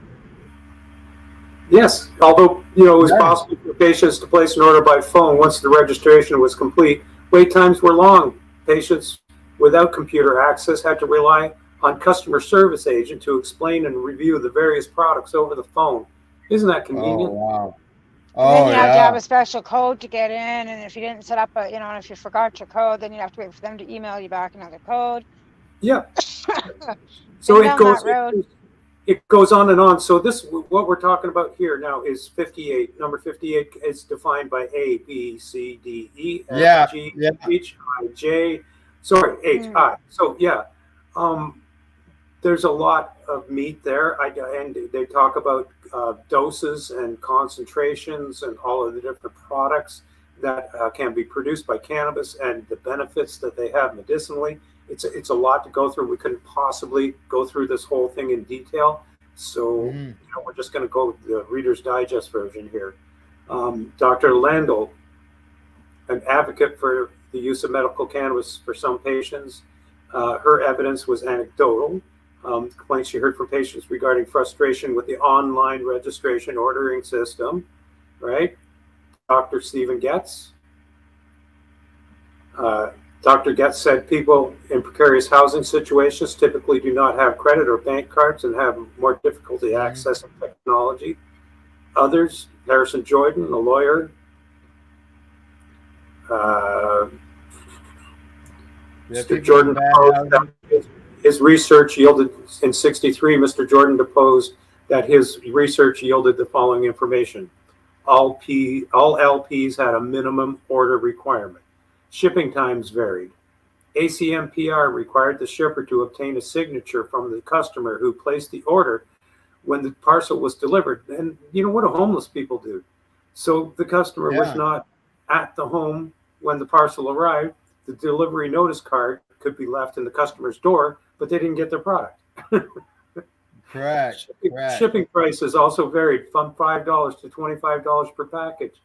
Yes, although it was possible for patients to place an order by phone once the registration was complete. Wait times were long. Patients without computer access had to rely on customer service agent to explain and review the various products over the phone. Isn't that convenient? Oh, wow. And then you have to have a special code to get in, and if you didn't set up and if you forgot your code, then you have to wait for them to email you back another code. Yeah. So it goes on and on. So what we're talking about here now is 58. Number 58 is defined by A, B, C, D, E, F, G, H, I, J. Sorry, H, I. So there's a lot of meat there. And they talk about doses and concentrations and all of the different products that can be produced by cannabis and the benefits that they have medicinally. It's a lot to go through. We couldn't possibly go through this whole thing in detail. So we're just going to go with the Reader's Digest version here. Dr. Landel, an advocate for the use of medical cannabis for some patients, her evidence was anecdotal. Complaints she heard from patients regarding frustration with the online registration ordering system, right? Dr. Stephen Getz. Dr. Getz said people in precarious housing situations typically do not have credit or bank cards and have more difficulty accessing technology. Others, Harrison Jordan, a lawyer, Mr. Jordan deposed that his research yielded, in 63, Mr. Jordan deposed that his research yielded the following information. All LPs had a minimum order requirement. Shipping times varied. ACMPR required the shipper to obtain a signature from the customer who placed the order when the parcel was delivered. And you know what do homeless people do? So the customer was not at the home when the parcel arrived. The delivery notice card could be left in the customer's door, but they didn't get their product. Correct. Shipping prices also varied from $5 to $25 per package.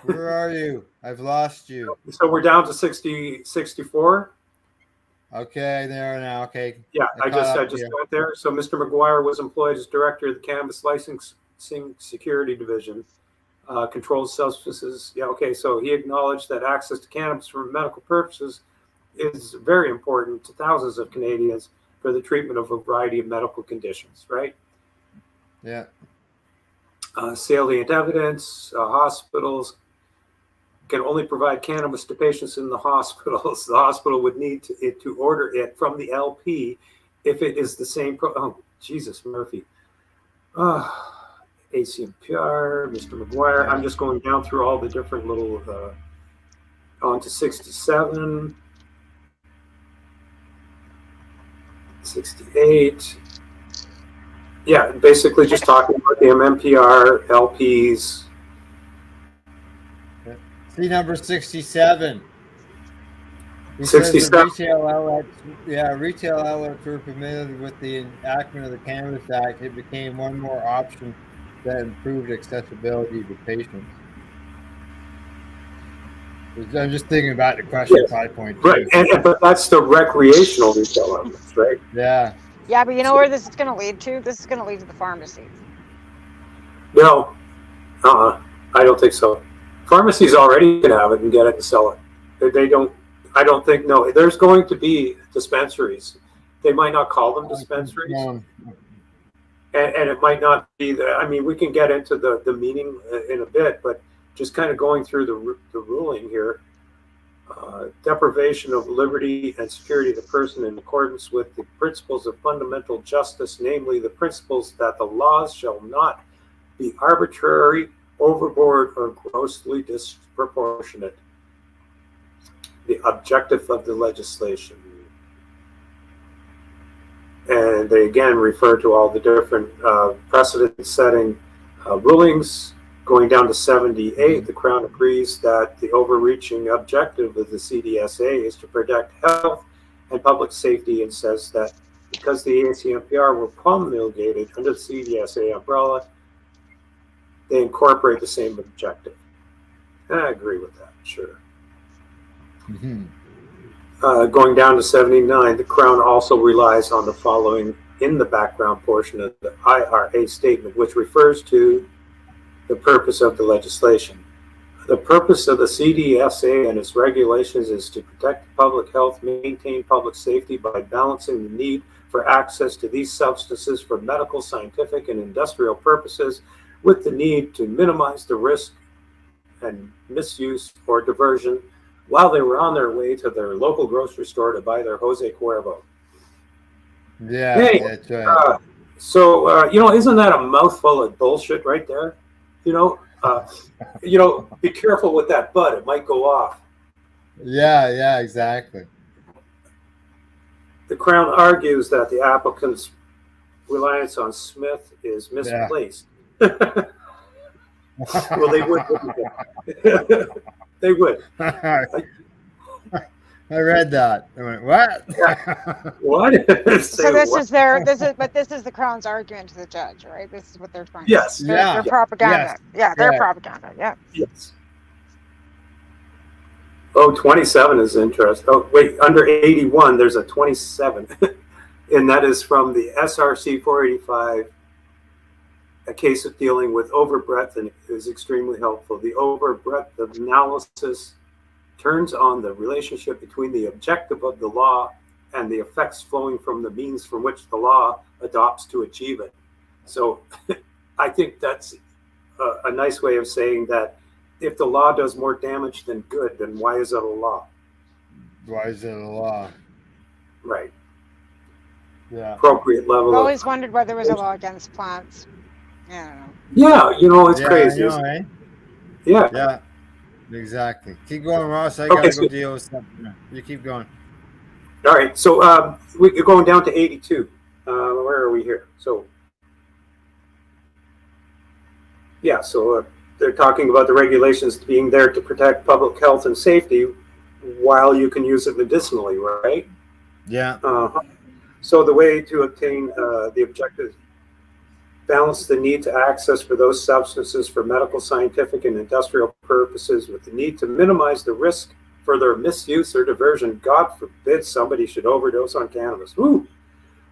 Where are you? I've lost you. So we're down to 64. Okay, there now. Okay. Yeah, I just got there. So Mr. McGuire was employed as director of the Cannabis Licensing Security Division, controlled substances. Yeah, okay. So he acknowledged that access to cannabis for medical purposes is very important to thousands of Canadians for the treatment of a variety of medical conditions, right? Yeah. Salient evidence, hospitals can only provide cannabis to patients in the hospitals. The hospital would need to order it from the LP if it is the same. Oh, Jesus, Murphy. ACMPR, Mr. McGuire. I'm just going down through all the different little, on to 67, 68. Yeah, basically just talking about the MMPR, LPs. See number 67. He says that 67. retail outlets were permitted with the enactment of the Cannabis Act. It became one more option that improved accessibility to patients. I'm just thinking about the question 5.2. Right, but that's the recreational retail outlets, right? Yeah. Yeah, but you know where this is going to lead to? This is going to lead to the pharmacy. No, I don't think so. Pharmacies already can have it and get it and sell it. They don't. I don't think. No, there's going to be dispensaries. They might not call them dispensaries, and it might not be that. I mean, we can get into the meaning in a bit, but just kind of going through the ruling here. Deprivation of liberty and security of the person in accordance with the principles of fundamental justice, namely the principles that the laws shall not be arbitrary, overboard, or grossly disproportionate. The objective of the legislation. And they again refer to all the different precedent-setting rulings. Going down to 78, the Crown agrees that the overreaching objective of the CDSA is to protect health and public safety, and says that because the ACMPR were promulgated under the CDSA umbrella, they incorporate the same objective. And I agree with that, sure. Going down to 79, the Crown also relies on the following in the background portion of the IRA statement, which refers to the purpose of the legislation. The purpose of the CDSA and its regulations is to protect public health, maintain public safety by balancing the need for access to these substances for medical, scientific, and industrial purposes with the need to minimize the risk and misuse or diversion while they were on their way to their local grocery store to buy their Jose Cuervo. Yeah, hey, that's right. Isn't that a mouthful of bullshit right there? Be careful with that bud. It might go off. Yeah, exactly. The Crown argues that the applicant's reliance on Smith is misplaced. Yeah. Well, they would. They would. I read that. I went, what? What? So this is the Crown's argument to the judge, right? This is what they're trying. Yes. They're propaganda. Yes. Yeah, they're propaganda. Yeah. Yes. Oh, 27 is interesting. Oh, wait, under 81, there's a 27, and that is from the SRC 485. A case of dealing with overbreadth, and is extremely helpful. The overbreadth of analysis turns on the relationship between the objective of the law and the effects flowing from the means from which the law adopts to achieve it. So I think that's a nice way of saying that if the law does more damage than good, then why is it a law? Why is it a law? Right. Yeah. Appropriate level. I've always wondered why there was a law against plants. Yeah. It's crazy. Yeah. Exactly. Keep going, Ross. I gotta go deal with something. You keep going. All right. So we're going down to 82. Where are we here? So they're talking about the regulations being there to protect public health and safety while you can use it medicinally, right? Yeah. So the way to obtain the objective, balance the need to access for those substances for medical, scientific, and industrial purposes with the need to minimize the risk for their misuse or diversion. God forbid somebody should overdose on cannabis. Woo!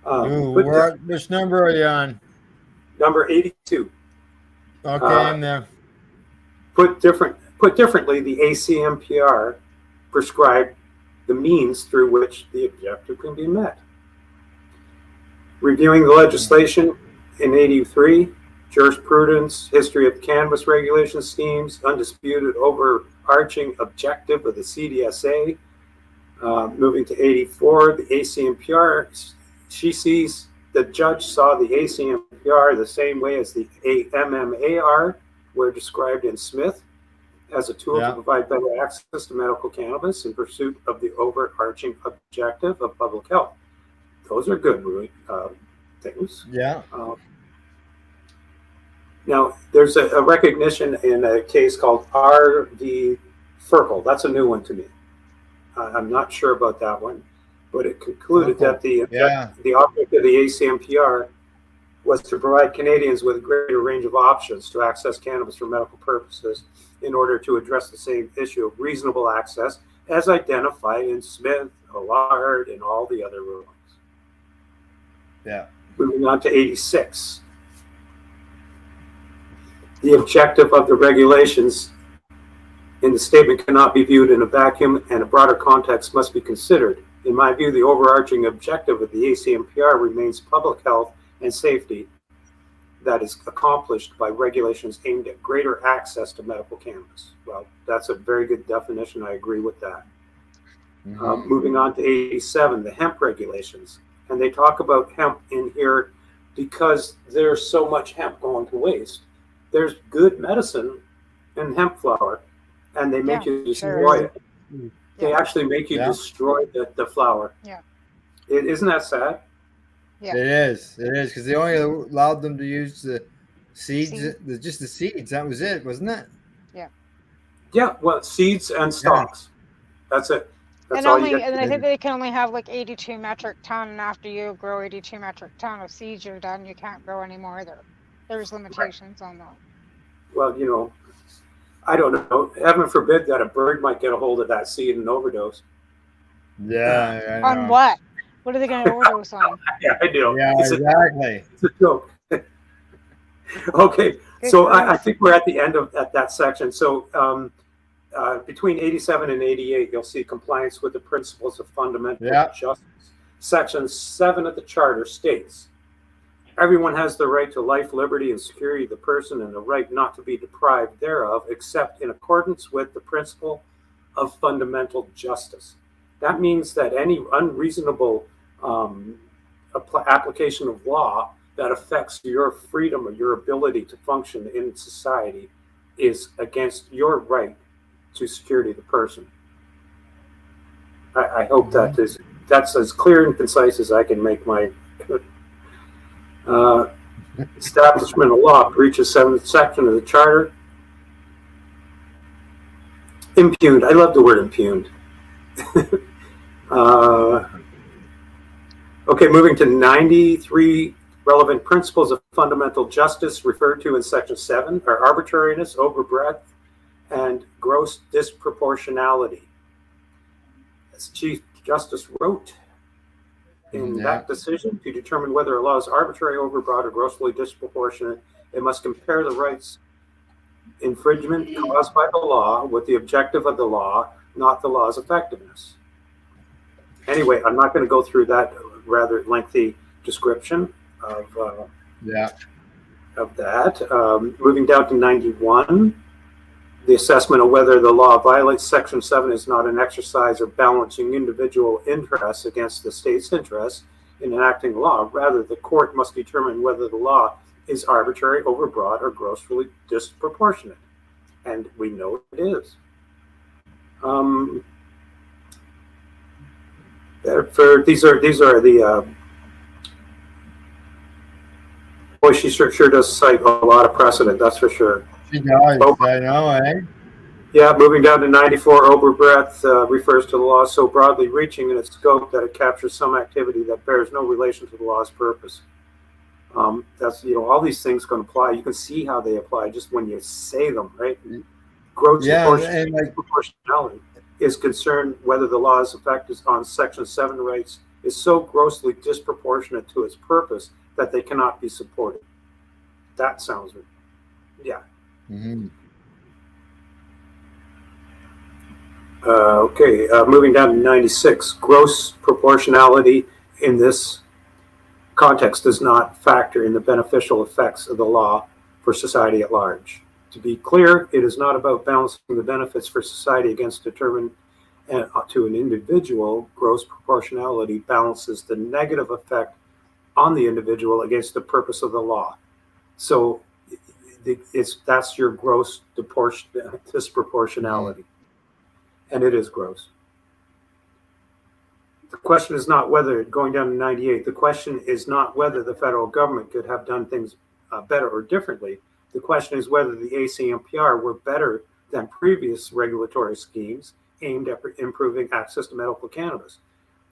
Which number are you on? Number 82. Okay, I'm there. Put differently, the ACMPR prescribed the means through which the objective can be met. Reviewing the legislation in 83, jurisprudence, history of cannabis regulation schemes, undisputed overarching objective of the CDSA. Moving to 84, the ACMPR, the judge saw the ACMPR the same way as the AMMAR were described in Smith, as a tool to provide better access to medical cannabis in pursuit of the overarching objective of public health. Those are good things. Yeah. Now, there's a recognition in a case called Rv Seeman. That's a new one to me. I'm not sure about that one, but it concluded that the object of the ACMPR was to provide Canadians with a greater range of options to access cannabis for medical purposes in order to address the same issue of reasonable access as identified in Smith, Allard, and all the other rulings. Yeah. Moving on to 86. The objective of the regulations in the statement cannot be viewed in a vacuum, and a broader context must be considered. In my view, the overarching objective of the ACMPR remains public health and safety that is accomplished by regulations aimed at greater access to medical cannabis. Well, that's a very good definition. I agree with that. Moving on to 87, the hemp regulations. And they talk about hemp in here because there's so much hemp going to waste. There's good medicine in hemp flower, and they make you destroy it. They actually make you destroy the flower. Yeah. Isn't that sad? Yeah. It is, because they only allowed them to use the seeds, just the seeds. That was it, wasn't it? Yeah. Yeah, well, seeds and stalks. That's it. That's all you get. And I think they can only have like 82 metric ton, and after you grow 82 metric ton of seeds, you're done. You can't grow anymore. There's limitations on that. Well, you know, I don't know. Heaven forbid that a bird might get a hold of that seed and overdose. Yeah. On what? What are they going to overdose on? Yeah, I do. Yeah, exactly. It's a joke. Okay, so I think we're at the end of that section. So between 87 and 88, you'll see compliance with the principles of fundamental justice. Section 7 of the Charter states, everyone has the right to life, liberty, and security of the person and the right not to be deprived thereof, except in accordance with the principle of fundamental justice. That means that any unreasonable application of law that affects your freedom or your ability to function in society is against your right to security of the person. I hope that's as clear and concise as I can make my establishment of law breaches 7th section of the Charter. Impugned. I love the word impugned. Okay, moving to 93 relevant principles of fundamental justice referred to in section 7 are arbitrariness, overbreadth, and gross disproportionality. As Chief Justice wrote in that decision, to determine whether a law is arbitrary, overbroad, or grossly disproportionate, it must compare the rights infringement caused by the law with the objective of the law, not the law's effectiveness. Anyway, I'm not going to go through that rather lengthy description of that. Moving down to 91, the assessment of whether the law violates section 7 is not an exercise of balancing individual interests against the state's interests in enacting the law. Rather, the court must determine whether the law is arbitrary, overbroad, or grossly disproportionate. And we know it is. These are the boy, she sure does cite a lot of precedent, that's for sure. She does, I know, eh? Yeah, moving down to 94, overbreadth refers to the law so broadly reaching in its scope that it captures some activity that bears no relation to the law's purpose. That's, all these things can apply. You can see how they apply just when you say them, right? Gross proportionality is concerned whether the law's effect is on section 7 rights is so grossly disproportionate to its purpose that they cannot be supported. That sounds, Okay, moving down to 96. Gross proportionality in this context does not factor in the beneficial effects of the law for society at large. To be clear, it is not about balancing the benefits for society against determined to an individual. Gross proportionality balances the negative effect on the individual against the purpose of the law. So that's your gross disproportionality. And it is gross. The question is not whether, going down to 98, the question is not whether the federal government could have done things better or differently. The question is whether the ACMPR were better than previous regulatory schemes aimed at improving access to medical cannabis.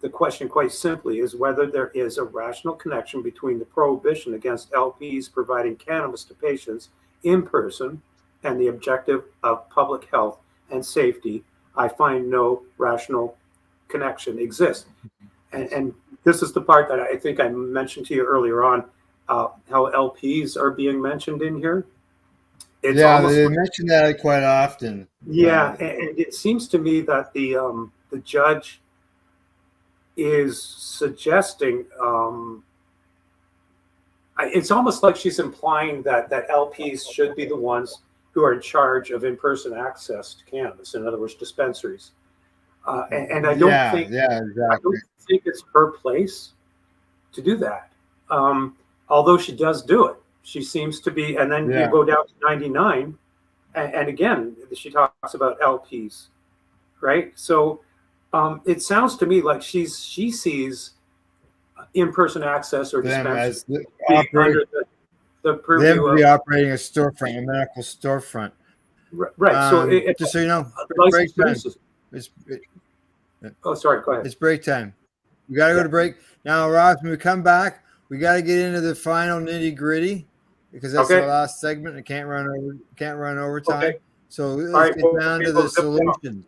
The question, quite simply, is whether there is a rational connection between the prohibition against LPs providing cannabis to patients in person and the objective of public health and safety. I find no rational connection exists. And this is the part that I think I mentioned to you earlier on, how LPs are being mentioned in here. It's they mention that quite often. Yeah, and it seems to me that the judge is suggesting, it's almost like she's implying that LPs should be the ones who are in charge of in-person access to cannabis. In other words, dispensaries. And I don't think exactly. I don't think it's her place to do that. Although she does do it. She seems to be, and then you go down to 99, and again, she talks about LPs, right? So it sounds to me like she sees in-person access or dispensary under the purview of operating a storefront, a medical storefront. Right. So just so you know, break time. Sorry, go ahead. It's break time. We got to go to break now, Ross. When we come back, we got to get into the final nitty gritty because that's the last segment. It can't run overtime. Okay. So let's get down to the solution.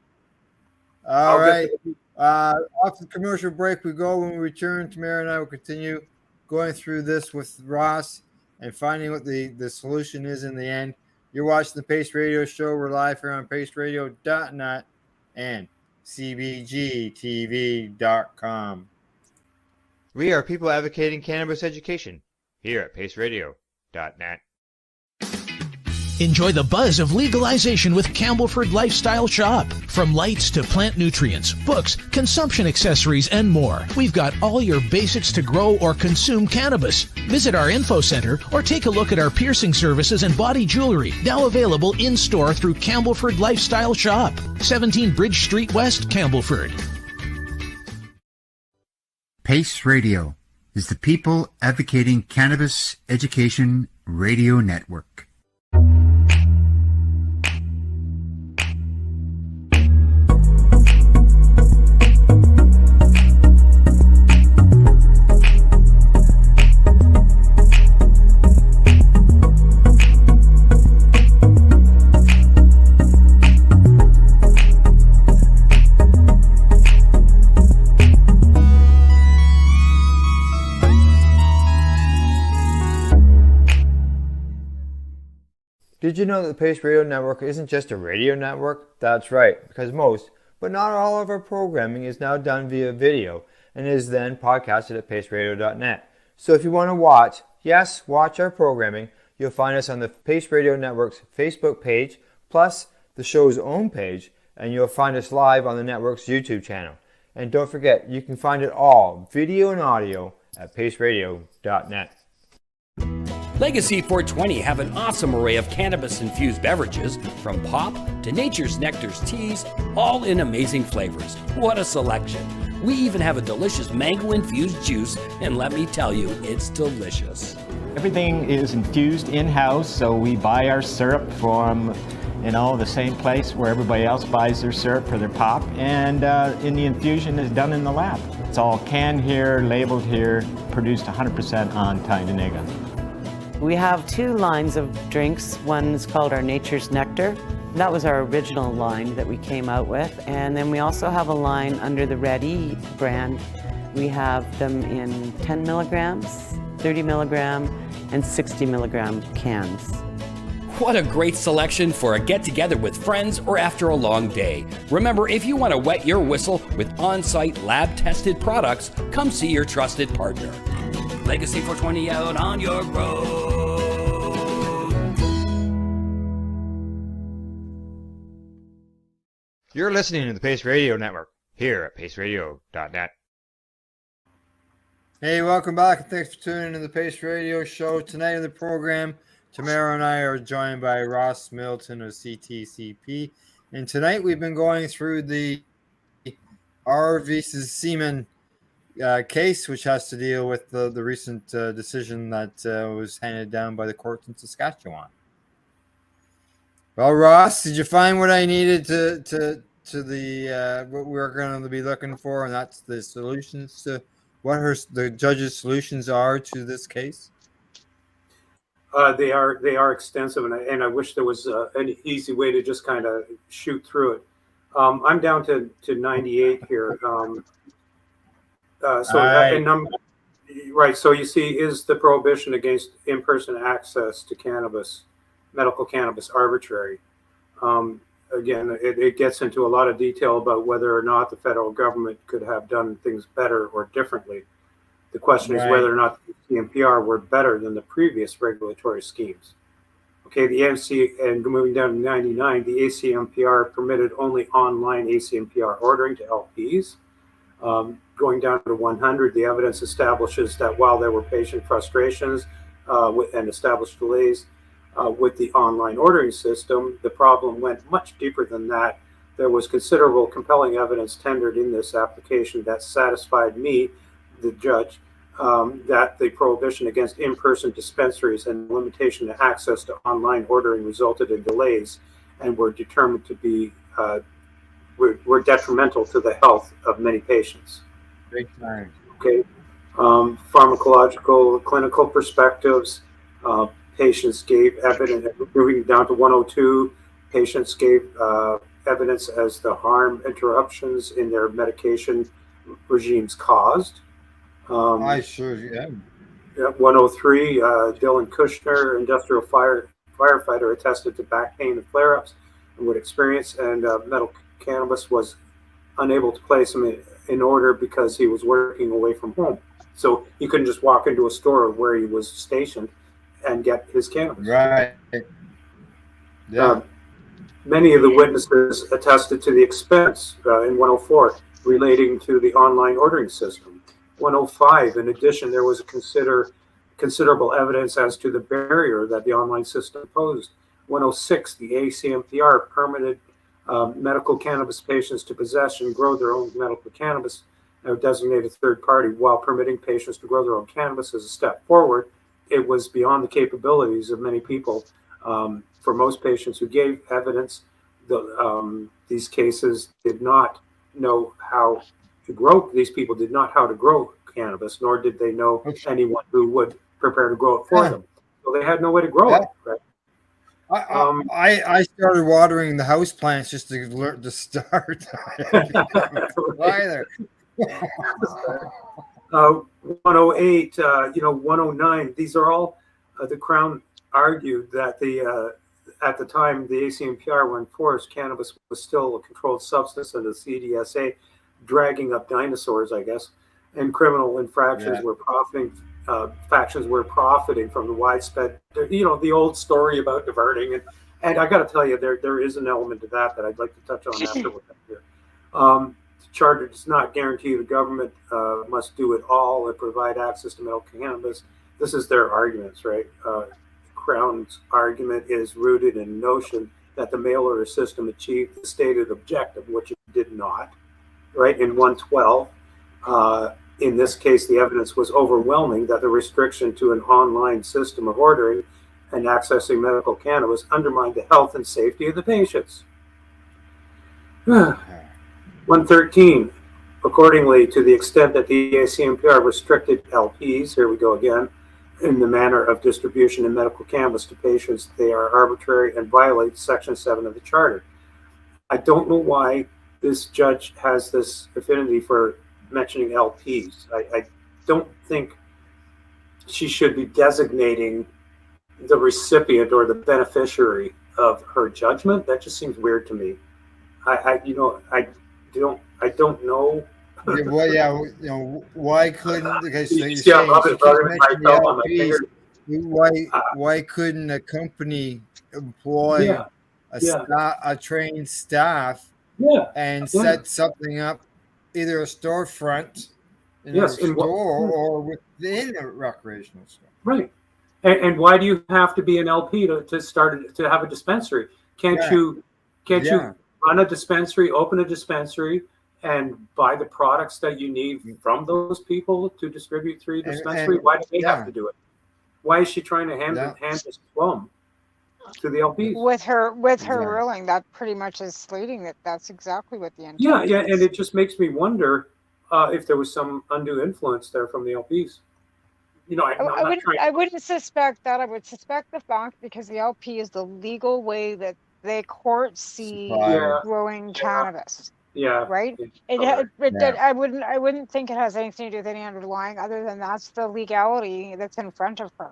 All right. Off the commercial break we go. When we return, Tamara and I will continue going through this with Ross and finding what the solution is in the end. You're watching the Pace Radio Show. We're live here on paceradio.net and cbgtv.com. We are people advocating cannabis education here at paceradio.net. Enjoy the buzz of legalization with Campbellford Lifestyle Shop. From lights to plant nutrients, books, consumption accessories, and more. We've got all your basics to grow or consume cannabis. Visit our info center or take a look at our piercing services and body jewelry, now available in-store through Campbellford Lifestyle Shop, 17 Bridge Street West, Campbellford. Pace Radio is the people advocating cannabis education radio network. Did you know that the Pace Radio Network isn't just a radio network? That's right, because most, but not all of our programming is now done via video and is then podcasted at paceradio.net. So if you want to watch our programming, you'll find us on the Pace Radio Network's Facebook page, plus the show's own page, and you'll find us live on the network's YouTube channel. And don't forget, you can find it all, video and audio, at paceradio.net. Legacy 420 have an awesome array of cannabis-infused beverages, from pop to Nature's Nectar's teas, all in amazing flavors. What a selection! We even have a delicious mango-infused juice, and let me tell you, it's delicious. Everything is infused in-house, so we buy our syrup from, the same place where everybody else buys their syrup for their pop, and the infusion is done in the lab. It's all canned here, labeled here, produced 100% on Tyndonega. We have two lines of drinks. One is called our Nature's Nectar. That was our original line that we came out with. And then we also have a line under the Rv brand. We have them in 10 milligrams, 30 milligram, and 60 milligram cans. What a great selection for a get-together with friends or after a long day. Remember, if you want to wet your whistle with on-site lab-tested products, come see your trusted partner. Legacy 420 out on your road. You're listening to the Pace Radio Network here at paceradio.net. Hey, welcome back, and thanks for tuning in to the Pace Radio Show. Tonight in the program, Tamara and I are joined by Rv Middleton of CTCP. And tonight we've been going through the Rv Seeman case, which has to deal with the recent decision that was handed down by the courts in Saskatchewan. Well, Ross, did you find what I needed to to the what we're going to be looking for, and that's the solutions to what the judge's solutions are to this case? They are extensive, and I wish there was an easy way to just kind of shoot through it. I'm down to 98 here. Right. So you see, is the prohibition against in-person access to cannabis, medical cannabis, arbitrary? Again, it gets into a lot of detail about whether or not the federal government could have done things better or differently. The question is whether or not the ACMPR were better than the previous regulatory schemes. Okay, the AMC, and moving down to 99, the ACMPR permitted only online ACMPR ordering to LPs. Going down to 100, the evidence establishes that while there were patient frustrations and established delays with the online ordering system, the problem went much deeper than that. There was considerable compelling evidence tendered in this application that satisfied me, the judge, that the prohibition against in-person dispensaries and limitation to access to online ordering resulted in delays and were determined to be were detrimental to the health of many patients. Big time. Okay. Pharmacological, clinical perspectives. Patients gave evidence, moving down to 102, patients gave evidence as the harm interruptions in their medication regimes caused. I sure, yeah. 103, Dylan Kushner, industrial firefighter, attested to back pain and flare-ups and would experience, and medical cannabis was unable to place him in order because he was working away from home. So he couldn't just walk into a store where he was stationed and get his cannabis. Right. Yeah. Many of the witnesses attested to the expense in 104 relating to the online ordering system. 105, in addition, there was considerable evidence as to the barrier that the online system posed. 106, the ACMPR permitted medical cannabis patients to possess and grow their own medical cannabis, a designated third party, while permitting patients to grow their own cannabis as a step forward. It was beyond the capabilities of many people. For most patients who gave evidence, these cases did not know how to grow. These people did not know how to grow cannabis, nor did they know anyone who would prepare to grow it for them. So they had no way to grow it. Right? I started watering the house plants just to learn to start. Either. 108, 109. These are all the Crown argued that at the time the ACMPR were enforced, cannabis was still a controlled substance under the CDSA, dragging up dinosaurs, I guess, and criminal infractions were profiting. Factions were profiting from the widespread, the old story about diverting, and I got to tell you, there is an element to that I'd like to touch on after we're done here. The charter does not guarantee the government must do it all and provide access to medical cannabis. This is their arguments, right? Crown's argument is rooted in the notion that the mail order system achieved the stated objective, which it did not, right? In 112, in this case, the evidence was overwhelming that the restriction to an online system of ordering and accessing medical cannabis undermined the health and safety of the patients. 113, accordingly, to the extent that the ACMPR restricted LPs, here we go again, in the manner of distribution of medical cannabis to patients, they are arbitrary and violate Section 7 of the Charter. I don't know why this judge has this affinity for mentioning LPs. I don't think she should be designating the recipient or the beneficiary of her judgment. That just seems weird to me. I don't know. Why couldn't? Because why couldn't a company employ a trained staff and set something up, either a storefront in a store or within a recreational store? Right. And why do you have to be an LP to start to have a dispensary? Can't you run a dispensary, open a dispensary, and buy the products that you need from those people to distribute through your dispensary? Why do they have to do it? Why is she trying to hand this to them? to the LPs. With her ruling, that pretty much is slating that that's exactly what the intent is. Yeah, and it just makes me wonder if there was some undue influence there from the LPs. You know, I wouldn't suspect that. I would suspect the fact because the LP is the legal way that they courts see growing cannabis. Yeah. Right. I wouldn't think it has anything to do with any underlying other than that's the legality that's in front of her.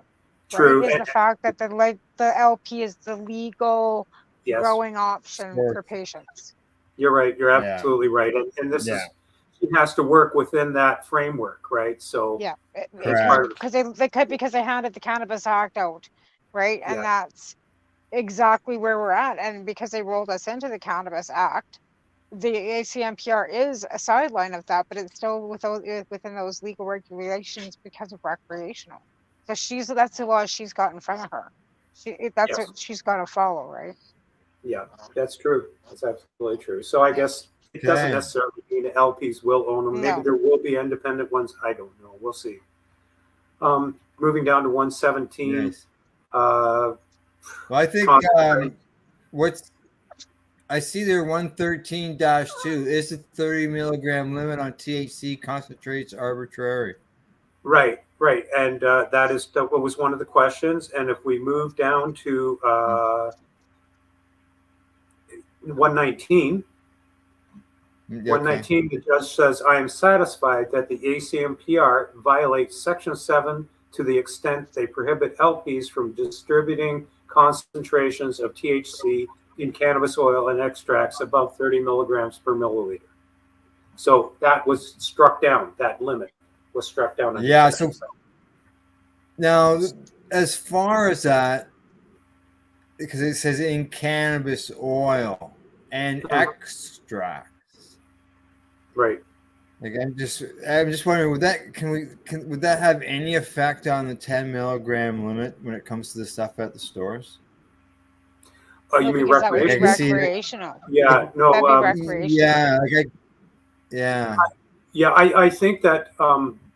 True. Right? Is the fact that the LP is the legal growing option for patients. You're right. You're absolutely right. And this is, she has to work within that framework, right? So because they handed the Cannabis Act out, right? And that's exactly where we're at. And because they rolled us into the Cannabis Act, the ACMPR is a sideline of that, but it's still within those legal regulations because of recreational. So that's the law she's got in front of her. That's what she's got to follow, right? Yeah, that's true. That's absolutely true. So I guess it doesn't necessarily mean the LPs will own them. Maybe there will be independent ones. I don't know. We'll see. Moving down to 117. Nice. Well, I think I see there 113-2 is the 30 milligram limit on THC concentrates arbitrary. Right. And that was one of the questions. And if we move down to 119, the judge says, I am satisfied that the ACMPR violates Section 7 to the extent they prohibit LPs from distributing concentrations of THC in cannabis oil and extracts above 30 milligrams per milliliter. So that was struck down. That limit was struck down. So now, as far as that, because it says in cannabis oil and extracts, right? Like I'm just wondering, would that have any effect on the 10 milligram limit when it comes to the stuff at the stores? Oh, you mean recreational? Yeah, no. Recreational. I think that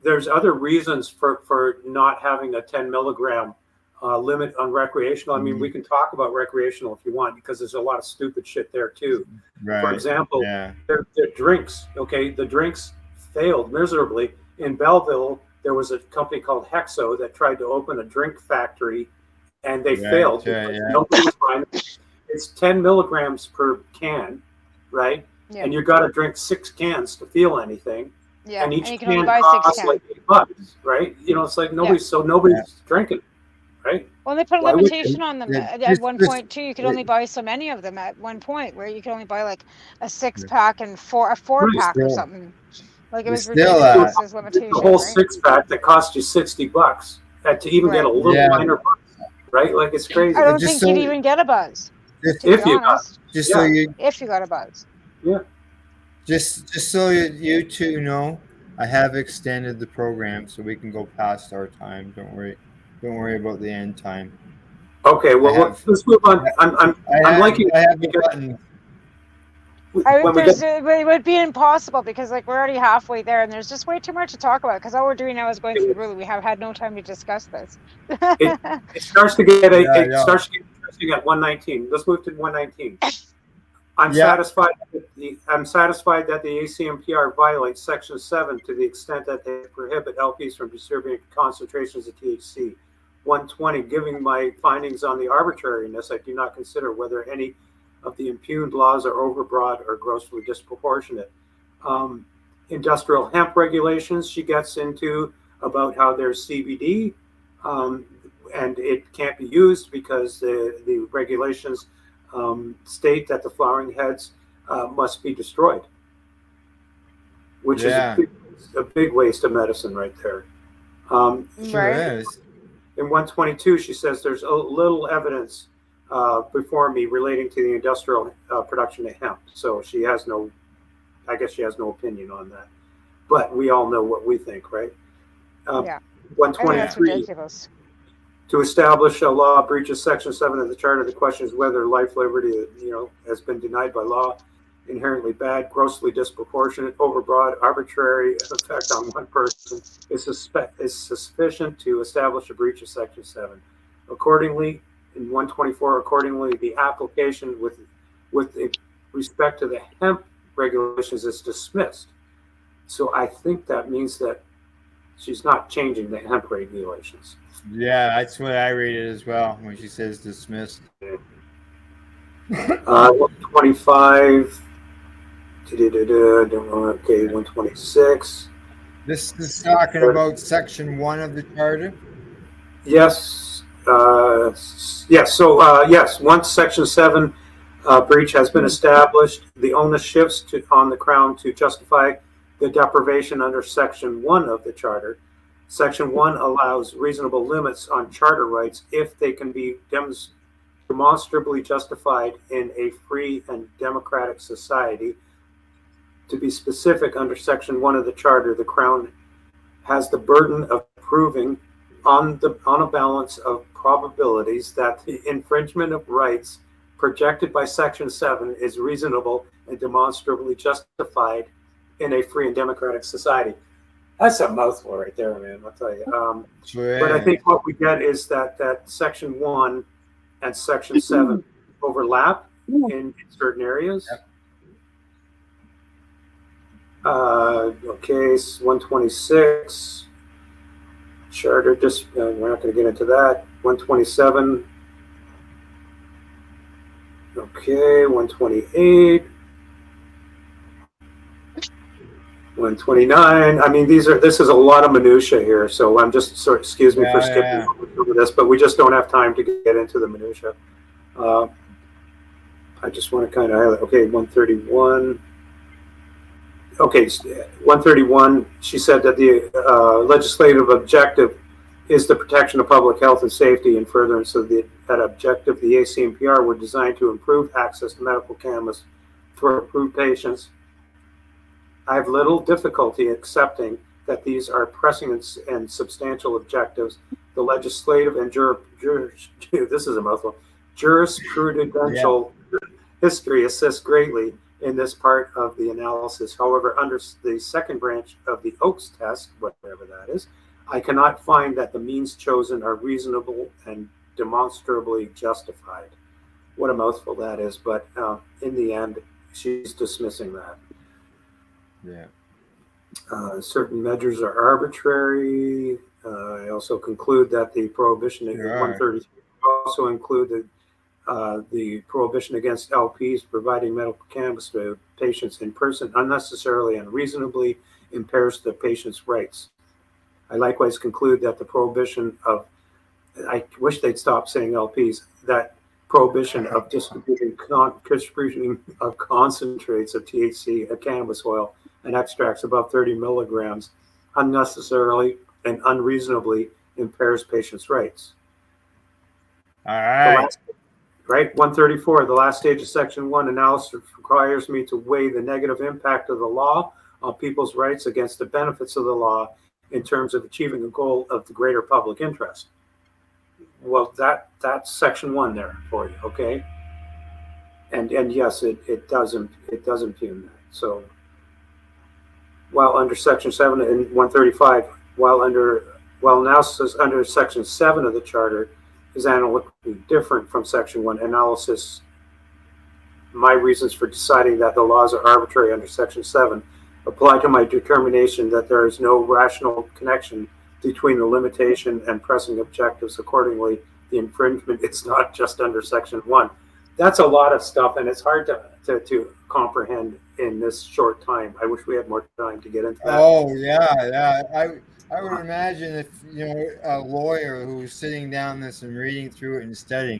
there's other reasons for not having a 10 milligram limit on recreational. I mean, we can talk about recreational if you want, because there's a lot of stupid shit there too. Right. For example, the drinks. Okay, the drinks failed miserably. In Belleville, there was a company called Hexo that tried to open a drink factory, and they failed. Nobody was buying it. It's 10 milligrams per can, right? Yeah. And you've got to drink 6 cans to feel anything. Yeah, and each and you can can only buy costs 6 like $8, right? You know, it's like nobody's drinking, right? Well, they put a limitation on them at one point too. You could only buy so many of them at one point, where you could only buy like a 6-pack and a 4-pack or something. Like it was ridiculous. There's limitation. The whole 6-pack that cost you $60 to even get a little minor buzz, right? Like it's crazy. I don't think you'd even get a buzz. If you got a buzz. Yeah. Just so you two know, I have extended the program so we can go past our time. Don't worry about the end time. Okay, well let's move on. I'm liking. I have the button. It would be impossible because we're already halfway there, and there's just way too much to talk about. Because all we're doing now is going through the rule. We have had no time to discuss this. it starts to get interesting at 119. Let's move to 119. I'm satisfied that the ACMPR violates Section 7 to the extent that they prohibit LPs from distributing concentrations of THC. 120, giving my findings on the arbitrariness, I do not consider whether any of the impugned laws are overbroad or grossly disproportionate. Industrial hemp regulations, she gets into about how there's CBD and it can't be used because the regulations state that the flowering heads must be destroyed, which is a big waste of medicine right there. Is. In 122, she says there's a little evidence before me relating to the industrial production of hemp. So she has no opinion on that. But we all know what we think, right? 123. To establish a law breaches Section 7 of the Charter, the question is whether life, liberty, has been denied by law, inherently bad, grossly disproportionate, overbroad, arbitrary effect on one person is sufficient to establish a breach of Section 7. Accordingly, in 124, accordingly, the application with respect to the hemp regulations is dismissed. So I think that means that she's not changing the hemp regulations. Yeah, that's what I read it as well when she says dismissed. 125. Okay, 126. This is talking about section 1 of the charter. Yes. Yes. So yes, once Section 7 breach has been established, the onus shifts on the Crown to justify the deprivation under Section 1 of the Charter. Section 1 allows reasonable limits on charter rights if they can be demonstrably justified in a free and democratic society. To be specific, under Section 1 of the Charter, the Crown has the burden of proving on a balance of probabilities that the infringement of rights projected by Section 7 is reasonable and demonstrably justified in a free and democratic society. That's a mouthful right there, man, I'll tell you. But I think what we get is that Section 1 and Section 7 overlap in certain areas. Yep. Okay, 126. Charter, just we're not going to get into that. 127. Okay, 128. 129. I mean, this is a lot of minutia here, so I'm just excuse me for skipping over this, but we just don't have time to get into the minutia. I just want to kind of highlight. Okay, 131. Okay, 131, she said that the legislative objective is the protection of public health and safety. In furtherance of that objective, the ACMPR were designed to improve access to medical cannabis for approved patients. I have little difficulty accepting that these are pressing and substantial objectives. The legislative and this is a mouthful, jurisprudential history assists greatly in this part of the analysis. However, under the second branch of the Oakes test, whatever that is, I cannot find that the means chosen are reasonable and demonstrably justified. What a mouthful that is, but in the end, she's dismissing that. Yeah. Certain measures are arbitrary. I also conclude that the prohibition in 133 also include the prohibition against LPs providing medical cannabis to patients in person unnecessarily and unreasonably impairs the patient's rights. I likewise conclude that the prohibition of, I wish they'd stop saying LPs, that prohibition of distributing of concentrates of THC, a cannabis oil, and extracts above 30 milligrams unnecessarily and unreasonably impairs patients' rights. All right. Right, 134, the last stage of Section 1 analysis requires me to weigh the negative impact of the law on people's rights against the benefits of the law in terms of achieving a goal of the greater public interest. Well, that's Section 1 there for you, okay? And yes, it does impugn that. So, while under Section 7 and 135, while analysis under Section 7 of the Charter is analytically different from Section 1 analysis, my reasons for deciding that the laws are arbitrary under Section 7 apply to my determination that there is no rational connection between the limitation and pressing objectives. Accordingly, the infringement is not just under Section 1. That's a lot of stuff, and it's hard to comprehend in this short time. I wish we had more time to get into that. Oh, yeah. I would imagine if, a lawyer who's sitting down this and reading through it and studying,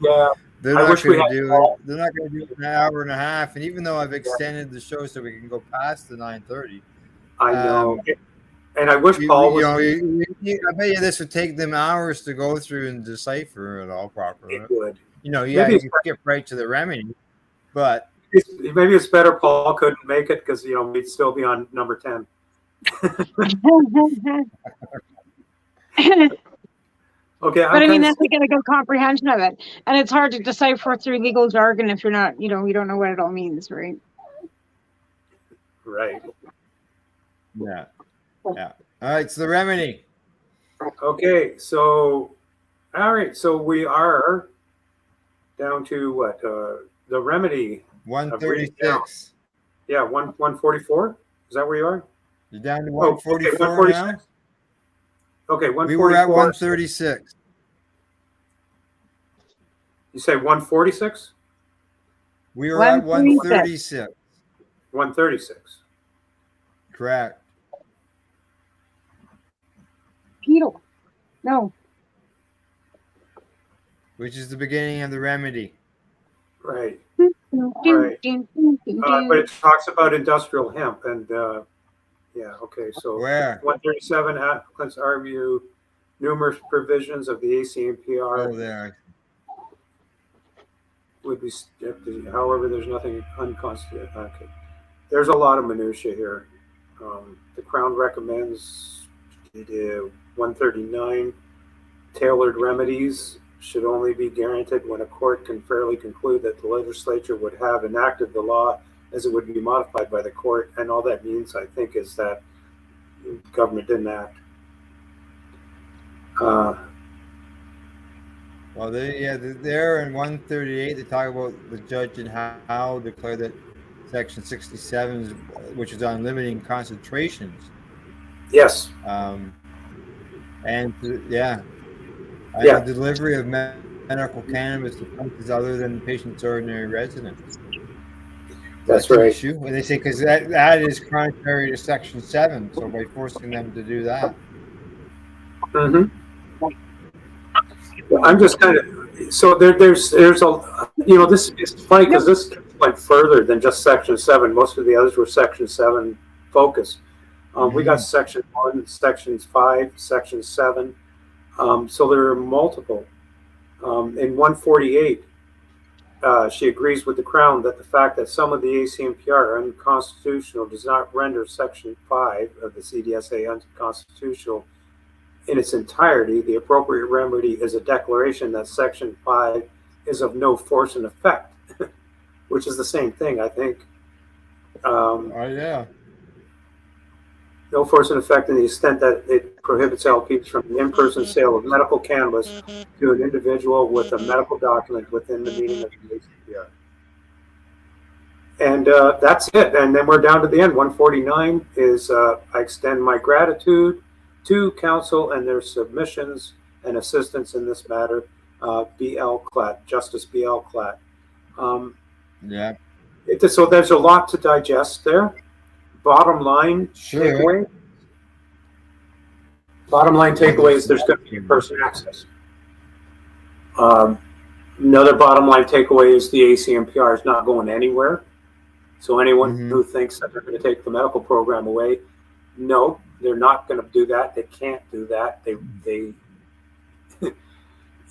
they're not going to do it in an hour and a half. And even though I've extended the show so we can go past the 9:30, I know. And I wish Paul was. I bet you this would take them hours to go through and decipher it all properly. It would. You can skip right to the remedy, but maybe it's better Paul couldn't make it because we'd still be on number 10. Okay, but I mean that's like a good comprehension of it, and it's hard to decipher through legal jargon if you're not, you don't know what it all means, right? Right. Yeah. All right, so the remedy. Okay, so all right, so we are down to what? The remedy. 136. Yeah, 144. Is that where you are? You're down to Oh, okay, 144 now? Okay, 144. We were at 136. You say 146? We were at 136. 136. Correct. Peter. No. Which is the beginning of the remedy. Right. Right. But it talks about industrial hemp and yeah, okay. So where 137 applicants argue numerous provisions of the ACMPR there would be, however, there's nothing unconstitutional. Okay. There's a lot of minutia here. The Crown recommends 139 tailored remedies should only be guaranteed when a court can fairly conclude that the legislature would have enacted the law as it would be modified by the court. And all that means, I think, is that the government didn't act. Well, they're in 138. They talk about the judge and how declare that Section 67, which is on limiting concentrations. Yes. And the delivery of medical cannabis to places other than the patient's ordinary residence. That's right. Issue. And they say because that is contrary to Section 7. So by forcing them to do that. Mm-hmm. I'm just kind of there's a this is funny because this went further than just Section 7. Most of the others were Section 7 focused. We got Section 1, Sections 5, Section 7. So there are multiple. In 148, she agrees with the Crown that the fact that some of the ACMPR are unconstitutional does not render Section 5 of the CDSA unconstitutional in its entirety. The appropriate remedy is a declaration that Section 5 is of no force and effect, which is the same thing, I think. No force and effect in the extent that it prohibits LPs from the in-person sale of medical cannabis to an individual with a medical document within the meaning of the ACMPR. And that's it. And then we're down to the end. 149 is I extend my gratitude to counsel and their submissions and assistance in this matter. B.L. Klatt, Justice B.L. Klatt. So there's a lot to digest there. Bottom line takeaway. Bottom line takeaway is there's going to be in-person access. Another bottom line takeaway is the ACMPR is not going anywhere. So anyone who thinks that they're going to take the medical program away, no, they're not going to do that. They can't do that. They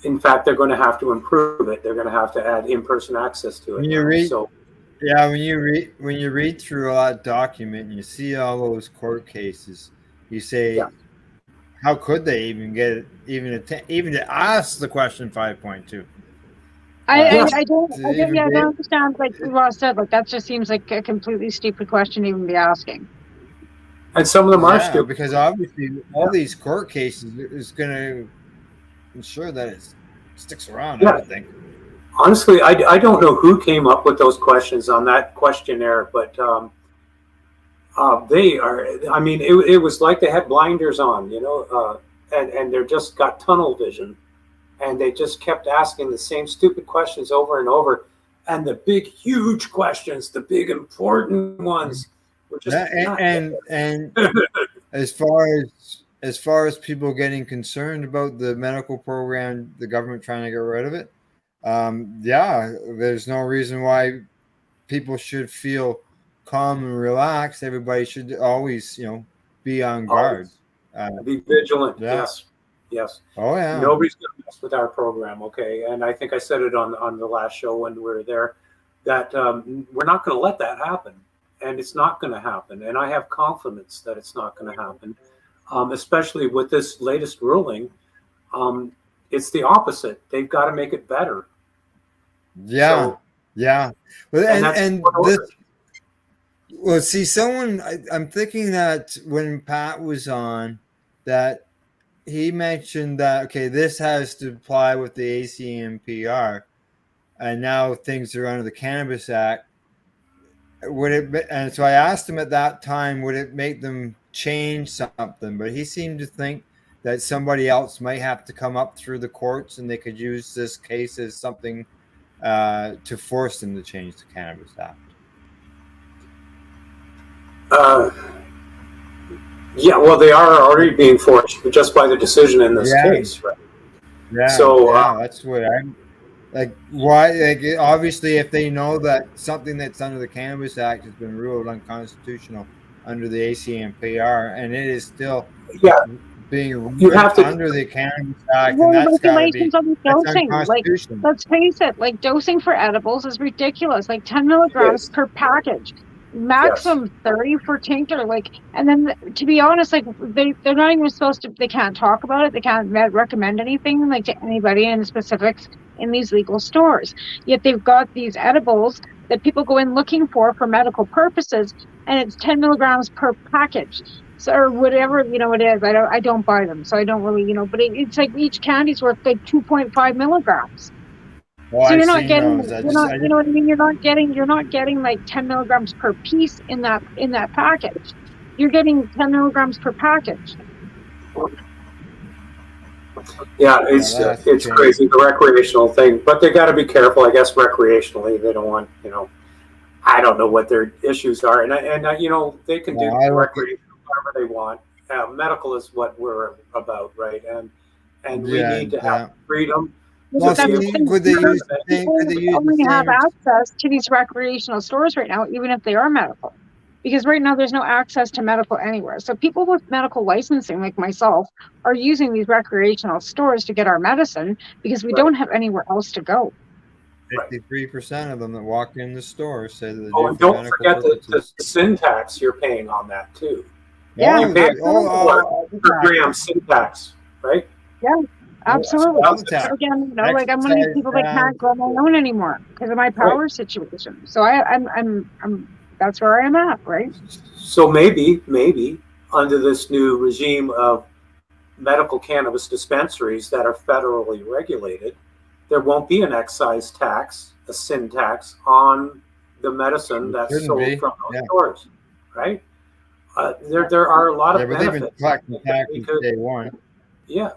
in fact, they're going to have to improve it. They're going to have to add in-person access to it. When you read through a lot of document and you see all those court cases, you say, how could they even get it, even to ask the question 5.2? I don't understand. Like Ross said, like that just seems like a completely stupid question to even be asking. And some of them are stupid because obviously all these court cases is going to ensure that it sticks around. I would think. Honestly, I don't know who came up with those questions on that questionnaire, but they are. I mean, it was like they had blinders on, and they're just got tunnel vision, and they just kept asking the same stupid questions over and over, and the big, huge questions, the big important ones, were just and as far as people getting concerned about the medical program, the government trying to get rid of it. There's no reason why people should feel calm and relaxed. Everybody should always, be on guard. Be vigilant. Yes. Oh yeah. Nobody's going to mess with our program. Okay. And I think I said it on the last show when we were there that we're not going to let that happen, and it's not going to happen. And I have confidence that it's not going to happen, especially with this latest ruling. It's the opposite. They've got to make it better. Well, see, I'm thinking that when Pat was on, that he mentioned that, okay, this has to apply with the ACMPR. and now things are under the Cannabis Act. And so I asked him at that time, would it make them change something? But he seemed to think that somebody else might have to come up through the courts, and they could use this case as something to force them to change the Cannabis Act. Yeah, well, they are already being forced just by the decision in this case, right? Yeah. So that's what I'm like. Why? Like, obviously, if they know that something that's under the Cannabis Act has been ruled unconstitutional under the ACMPR, and it is still being ruled under the Cannabis Act, and that's got to be unconstitutional. Like, let's face it, like dosing for edibles is ridiculous. Like 10 milligrams per package. Maximum 30 for tincture, like, and then to be honest, like they're not even supposed to, they can't talk about it, they can't recommend anything like to anybody in specifics in these legal stores, yet they've got these edibles that people go in looking for medical purposes, and it's 10 milligrams per package, so, or whatever it is. I don't buy them, so I don't really but it's like each candy's worth like 2.5 milligrams. Well, so you're not getting, you know what I mean? You're not getting like 10 milligrams per piece in that package. You're getting 10 milligrams per package. Yeah, it's crazy, the recreational thing, but they got to be careful, I guess. Recreationally, they don't want, I don't know what their issues are, and they can do recreational whatever they want. Medical is what we're about, right? And we need to have freedom. Well, could they only have access to these recreational stores right now, even if they are medical? Because right now there's no access to medical anywhere. So people with medical licensing, like myself, are using these recreational stores to get our medicine because we don't have anywhere else to go. 53% of them that walk in the store say that. And don't forget the sin tax you're paying on that too. Yeah, you pay per gram sin tax, right? Yeah. Absolutely. Again, like I'm one of these people that can't grow my own anymore because of my power situation. So I'm that's where I am at, right? So maybe under this new regime of medical cannabis dispensaries that are federally regulated, there won't be an excise tax, a sin tax on the medicine that's sold from those stores, right? There are a lot of benefits. They've been collecting taxes day one. Yeah.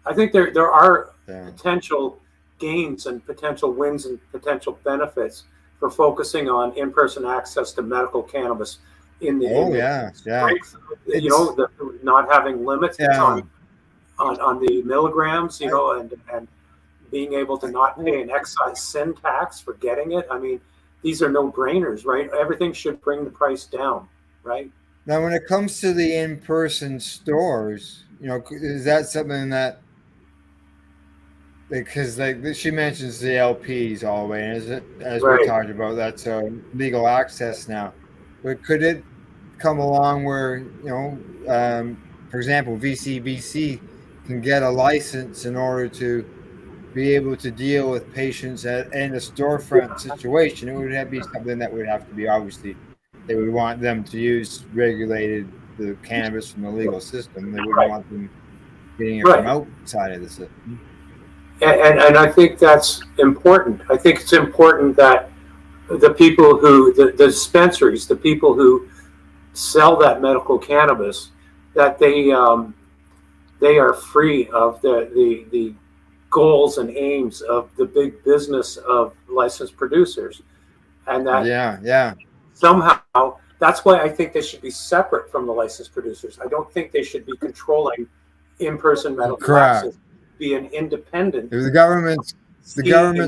I think there are potential gains and potential wins and potential benefits for focusing on in-person access to medical cannabis in the strength, the not having limits on the milligrams, and being able to not pay an excise sin tax for getting it. I mean, these are no-brainers, right? Everything should bring the price down, right? Now, when it comes to the in-person stores, is that something that, because like she mentions the LPs all the way, and as we talked about, that's legal access now. But could it come along where for example, VCBC can get a license in order to be able to deal with patients in a storefront situation? It would be something that would have to be, obviously, they would want them to use regulated the cannabis from the legal system. They wouldn't want them getting it from outside of the system. And I think that's important. I think it's important that the people the dispensaries, the people who sell that medical cannabis, that they are free of the goals and aims of the big business of licensed producers, and that somehow that's why I think they should be separate from the licensed producers. I don't think they should be controlling in-person medical access. Be an independent. The government's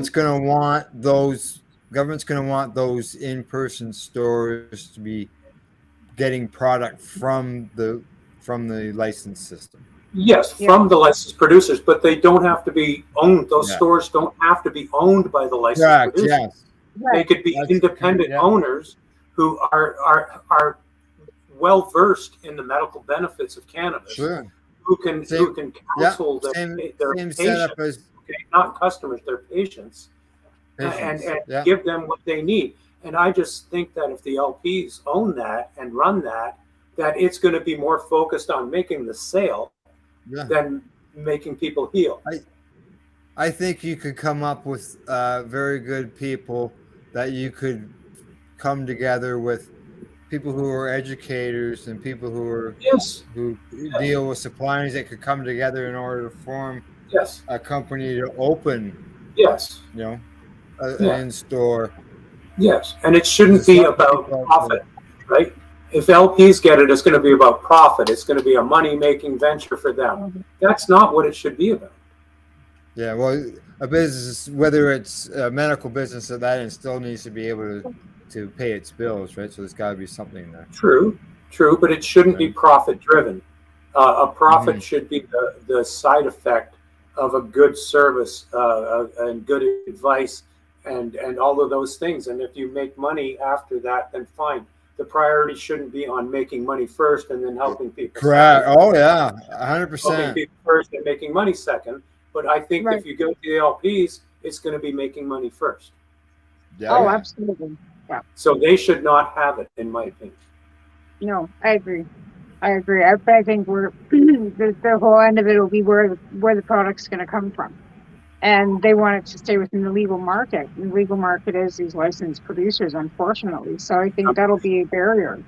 going to want those. Government's going to want those in-person stores to be getting product from the licensed system. Yes, from the licensed producers, but they don't have to be owned. Those stores don't have to be owned by the licensed producers. Yes. They could be independent owners who are well versed in the medical benefits of cannabis. Sure. Who can counsel their patients, not customers, their patients, and give them what they need. And I just think that if the LPs own that and run that it's going to be more focused on making the sale than making people heal. I think you could come up with very good people that you could come together with, people who are educators and people who are who deal with suppliers that could come together in order to form a company to open an in-store. Yes, and it shouldn't be about profit, right? If LPs get it, it's going to be about profit. It's going to be a money-making venture for them. That's not what it should be about. Yeah, well, a business, whether it's a medical business or that, it still needs to be able to pay its bills, right? So there's got to be something there. True, but it shouldn't be profit-driven. A profit should be the side effect of a good service and good advice and all of those things. And if you make money after that, then fine. The priority shouldn't be on making money first and then helping people. Correct. Second. Oh yeah, 100%. Helping people first and making money second. But I think if you go to the LPs, it's going to be making money first. Yeah. Absolutely. Yeah. So they should not have it, in my opinion. No, I agree. I think we're the whole end of it will be where the product's going to come from, and they want it to stay within the legal market. And the legal market is these licensed producers, unfortunately. So I think that'll be a barrier.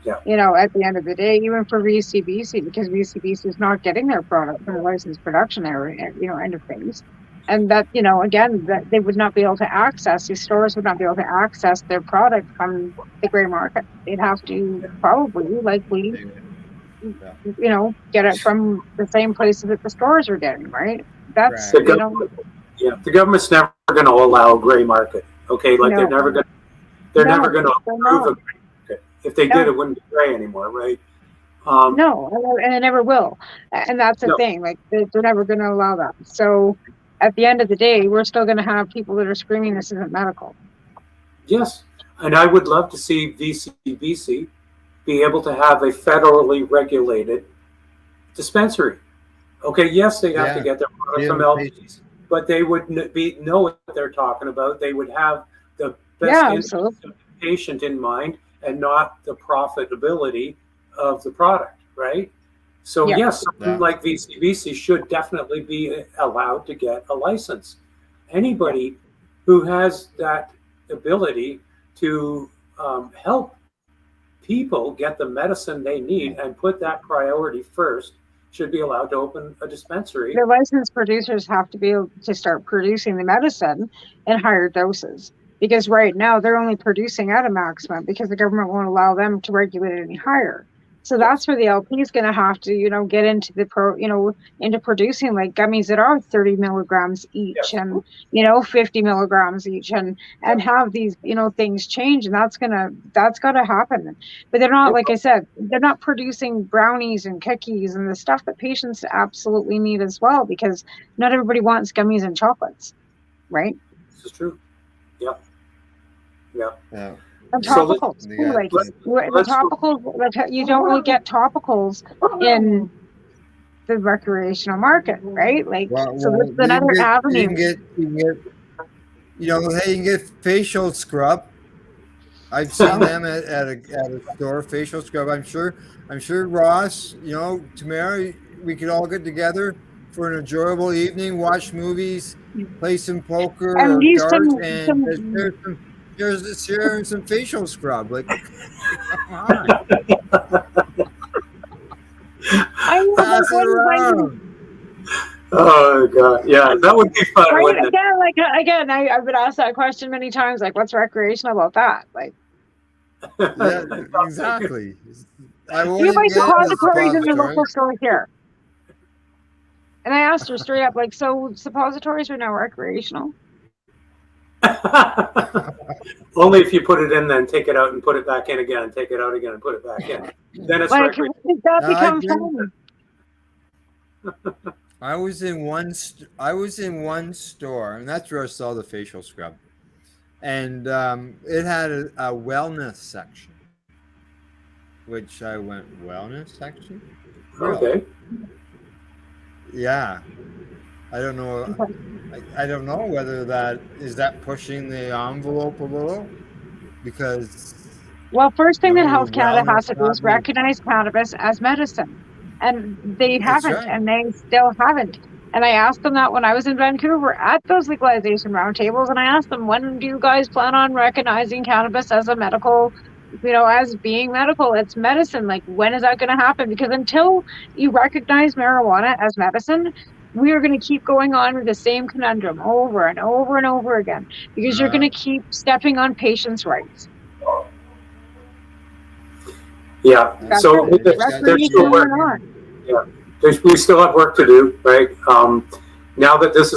Yeah. At the end of the day, even for VCBC, because VCBC is not getting their product from the licensed production area, end of things. And that, again, that they would not be able to access, these stores would not be able to access their product from the gray market. They'd have to probably, get it from the same places that the stores are getting, right? That's, the government's never going to allow a gray market. Okay. They're never going to approve of it. If they did, it wouldn't be gray anymore, right? No, and it never will. And that's the thing. They're never going to allow that. So at the end of the day, we're still going to have people that are screaming this isn't medical. Yes. And I would love to see VCBC be able to have a federally regulated dispensary. Okay, yes, they'd have to get their product from LPs, but they would know what they're talking about. They would have the best interest of the patient in mind and not the profitability of the product, right? So yes, something like VCBC should definitely be allowed to get a license. Anybody who has that ability to help people get the medicine they need and put that priority first should be allowed to open a dispensary. The licensed producers have to be able to start producing the medicine in higher doses. Because right now they're only producing at a maximum because the government won't allow them to regulate it any higher. So that's where the LP is going to have to, get into into producing like gummies that are 30 milligrams each and, 50 milligrams each and have these, things change. And that's got to happen. But they're not, like I said, they're not producing brownies and cookies and the stuff that patients absolutely need as well, because not everybody wants gummies and chocolates, right? This is true. Yeah. And topicals, the topicals, you don't really get topicals in the recreational market, right? So that's another avenue. You can get facial scrub. I've seen them at a store, facial scrub. I'm sure Ross, Tamara, we could all get together for an enjoyable evening, watch movies, play some poker or darts, and sharing some facial scrub. Come on. Pass it around. Oh God, yeah, that would be fun. Right? Again, I've been asked that question many times. What's recreational about that? Yeah, exactly. You buy suppositories in the local store here. And I asked her straight up, so suppositories are now recreational? Only if you put it in, then take it out and put it back in again, and take it out again and put it back in. Then it's that become fun. I was in one store, and that's where I saw the facial scrub, and it had a wellness section, which I went, wellness section? Okay. Yeah. I don't know. I don't know whether that is pushing the envelope a little, because. Well, first thing that Health Canada has to do is recognize cannabis as medicine, and they haven't, and they still haven't. And I asked them that when I was in Vancouver at those legalization roundtables, and I asked them, when do you guys plan on recognizing cannabis as a medical, as being medical? It's medicine. Like, when is that going to happen? Because until you recognize marijuana as medicine, we are going to keep going on with the same conundrum over and over and over again, because you're going to keep stepping on patients' rights. Yeah. That's So there's still work. Yeah. We still have work to do, right? Now that this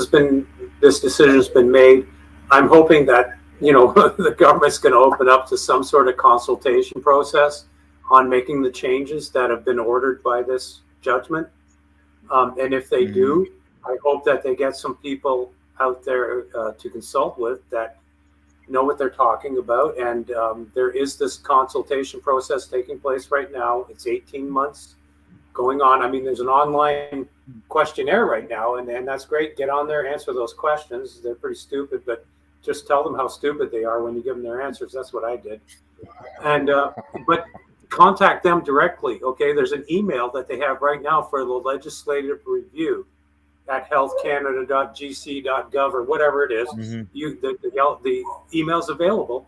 decision's been made, I'm hoping that the government's going to open up to some sort of consultation process on making the changes that have been ordered by this judgment. And if they do, I hope that they get some people out there to consult with that know what they're talking about. And there is this consultation process taking place right now. It's 18 months going on. I mean, there's an online questionnaire right now, and that's great. Get on there, answer those questions. They're pretty stupid, but just tell them how stupid they are when you give them their answers. That's what I did. And but contact them directly. Okay, there's an email that they have right now for the legislative review at healthcanada.gc.gov or whatever it is. The email's available.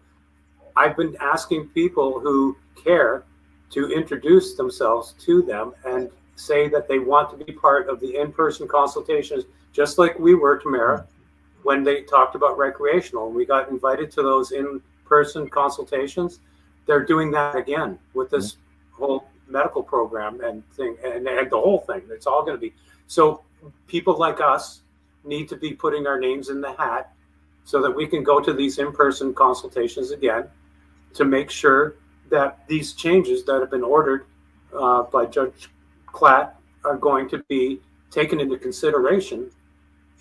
I've been asking people who care to introduce themselves to them and say that they want to be part of the in-person consultations, just like we were, Tamara, when they talked about recreational. We got invited to those in-person consultations. They're doing that again with this whole medical program and thing, and the whole thing. It's all going to be. So people like us need to be putting our names in the hat so that we can go to these in-person consultations again to make sure that these changes that have been ordered by Judge Klatt are going to be taken into consideration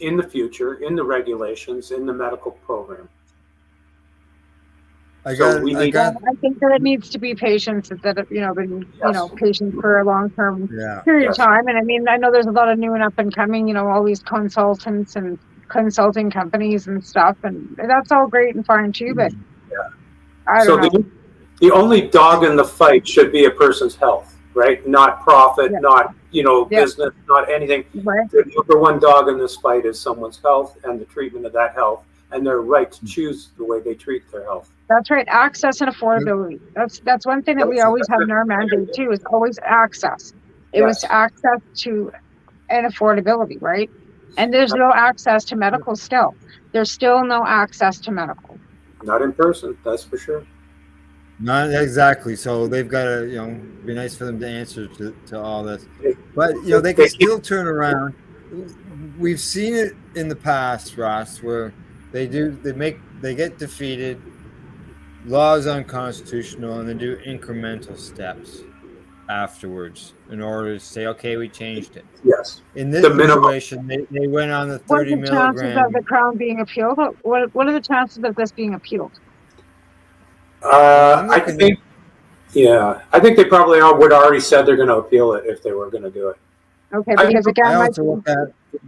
in the future, in the regulations, in the medical program. I think that it needs to be patients that have, been, patients for a long-term period of time. And I mean, I know there's a lot of new and up and coming, all these consultants and consulting companies and stuff, and that's all great and fine too, but I don't know. The only dog in the fight should be a person's health, right? Not profit, not, business, not anything. Right. The number one dog in this fight is someone's health and the treatment of that health and their right to choose the way they treat their health. That's right. Access and affordability. That's one thing that we always have in our mandate too, is always access. It was access to and affordability, right? And there's no access to medical still. There's still no access to medical. Not in person, that's for sure. Not exactly. So they've got to, be nice for them to answer to all this. But, they can still turn around. We've seen it in the past, Ross, where they get defeated, law is unconstitutional, and they do incremental steps afterwards in order to say, okay, we changed it. Yes. In this situation, they went on the 30 milligram. What are the chances of the Crown being appealed? What are the chances of this being appealed? I think they probably would already said they're going to appeal it if they were going to do it. Okay, because again,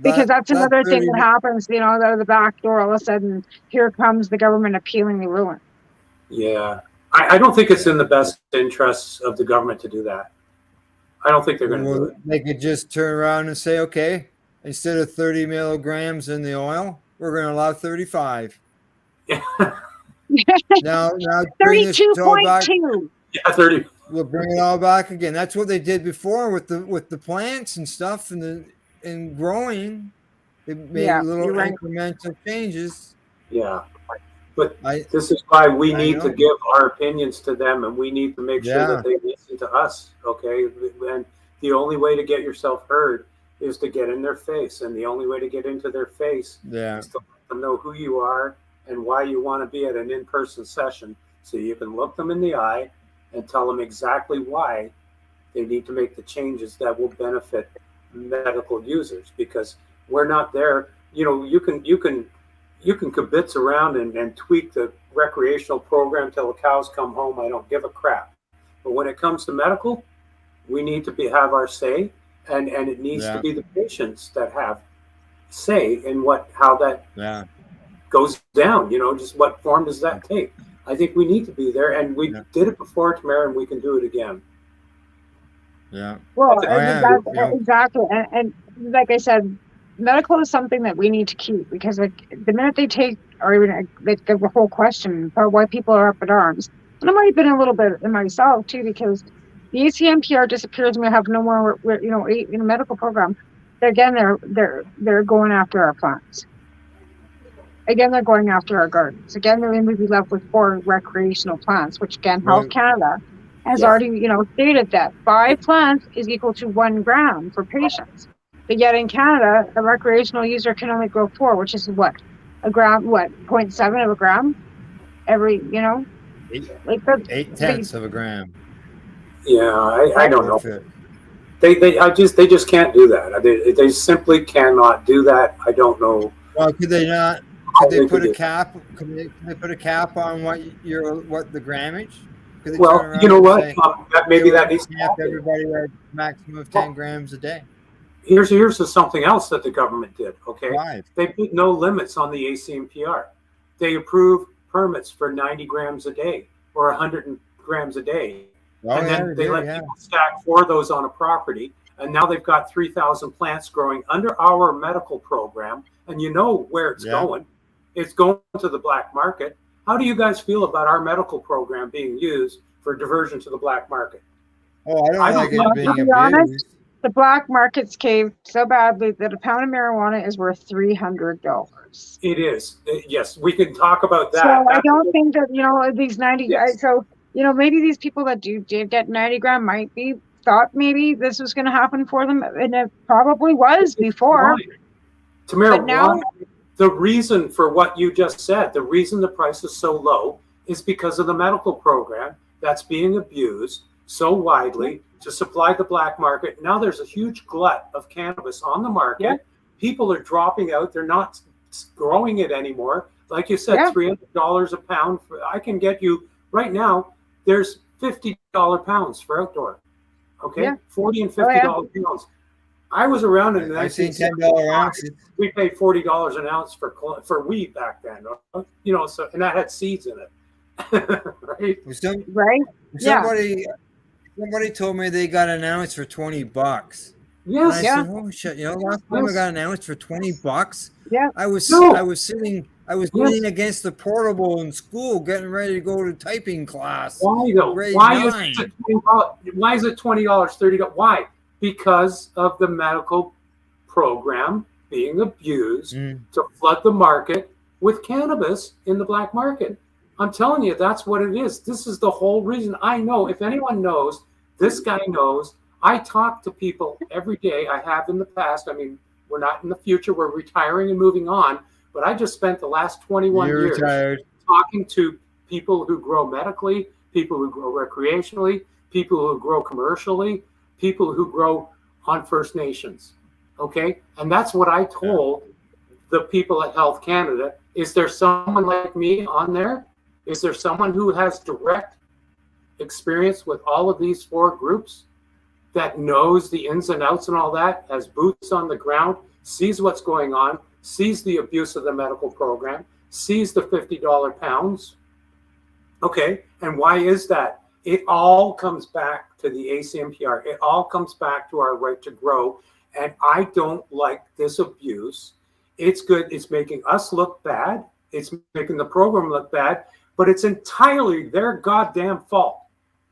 because that's another thing that happens, out of the back door, all of a sudden, here comes the government appealing the ruling. Yeah, I don't think it's in the best interests of the government to do that. I don't think they're going to do it. They could just turn around and say, okay, instead of 30 milligrams in the oil, we're going to allow 35. Yeah. now 32.2. Yeah, 30. We'll bring it all back again. That's what they did before with the plants and stuff and growing. They made little incremental changes. Yeah. But this is why we need to give our opinions to them, and we need to make sure that they listen to us, okay? And the only way to get yourself heard is to get in their face, and the only way to get into their face is to let them know who you are and why you want to be at an in-person session, so you can look them in the eye and tell them exactly why they need to make the changes that will benefit medical users, because we're not there. You can kibitz around and tweak the recreational program till the cows come home. I don't give a crap. But when it comes to medical, we need to have our say, and it needs to be the patients that have say in how that goes down. Just what form does that take? I think we need to be there, and we did it before, Tamara, and we can do it again. Yeah. Well, exactly. And like I said, medical is something that we need to keep, because like the minute they take, or even like the whole question about why people are up in arms, and I might have been a little bit in myself too, because the ACMPR disappears and we have no more, in a medical program. Again, they're going after our plants. Again, they're going after our gardens. Again, they're going to be left with 4 recreational plants, which again, Health Canada has already, stated that 5 plants is equal to 1 gram for patients. But yet in Canada, a recreational user can only grow 4, which is what? A gram, 0.7 of a gram? Every, 0.8 of a gram. Yeah, I don't know. They just can't do that. They simply cannot do that. I don't know. Well, could they not? Could they put a cap? Could they put a cap on what the grammage? Well, you know what? Maybe that needs to cap everybody at maximum of 10 grams a day. Here's something else that the government did. Okay, Why? They put no limits on the ACMPR. They approve permits for 90 grams a day or 100 grams a day, and then they let people stack 4 of those on a property. And now they've got 3,000 plants growing under our medical program, and you know where it's going. It's going to the black market. How do you guys feel about our medical program being used for diversion to the black market? Oh, I don't like it being abused. Honest, the black market's caved so badly that a pound of marijuana is worth $300. It is. Yes, we can talk about that. So I don't think that, these 90, yes. So, maybe these people that did get 90 gram might be thought maybe this was going to happen for them, and it probably was before. Right. Tamara, now, the reason for what you just said, the reason the price is so low is because of the medical program that's being abused so widely to supply the black market. Now there's a huge glut of cannabis on the market. Yeah. People are dropping out. They're not growing it anymore. Like you said, $300 a pound. I can get you right now. There's $50 pounds for outdoor. Okay, $40 and $50 pounds. I was around in the 1960s. We paid $40 an ounce for weed back then. So and that had seeds in it. Right? Somebody told me they got an ounce for $20. Yes. And I said, oh shit! Last time I got an ounce for $20. Yeah. I was leaning against the portable in school, getting ready to go to typing class. Why though? Why is it $20, $30? Why? Because of the medical program being abused to flood the market with cannabis in the black market. I'm telling you, that's what it is. This is the whole reason. I know, if anyone knows, this guy knows. I talk to people every day. I have in the past. I mean, we're not in the future. We're retiring and moving on. But I just spent the last 21 years talking to people who grow medically, people who grow recreationally, people who grow commercially, people who grow on First Nations. Okay? And that's what I told the people at Health Canada. Is there someone like me on there? Is there someone who has direct experience with all of these 4 groups that knows the ins and outs and all that, has boots on the ground, sees what's going on, sees the abuse of the medical program, sees the $50 pounds? Okay, and why is that? It all comes back to the ACMPR. It all comes back to our right to grow. And I don't like this abuse. It's good. It's making us look bad. It's making the program look bad. But it's entirely their goddamn fault.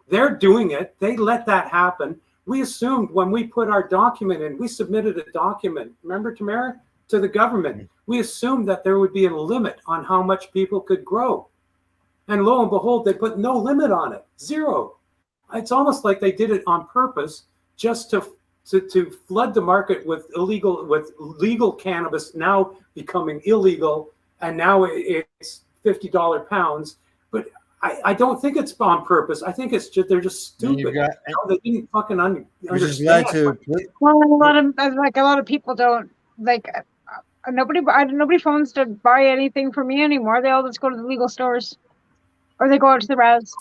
They're doing it. They let that happen. We assumed when we put our document in, we submitted a document, remember, Tamara, to the government. We assumed that there would be a limit on how much people could grow. And lo and behold, they put no limit on it, 0. It's almost like they did it on purpose just to flood the market with legal cannabis now becoming illegal, and now it's $50 pounds. But I don't think it's on purpose. I think it's just they're just stupid. They didn't fucking understand. Well, a lot of people don't like. Nobody phones to buy anything from me anymore. They all just go to the legal stores, or they go out to the res.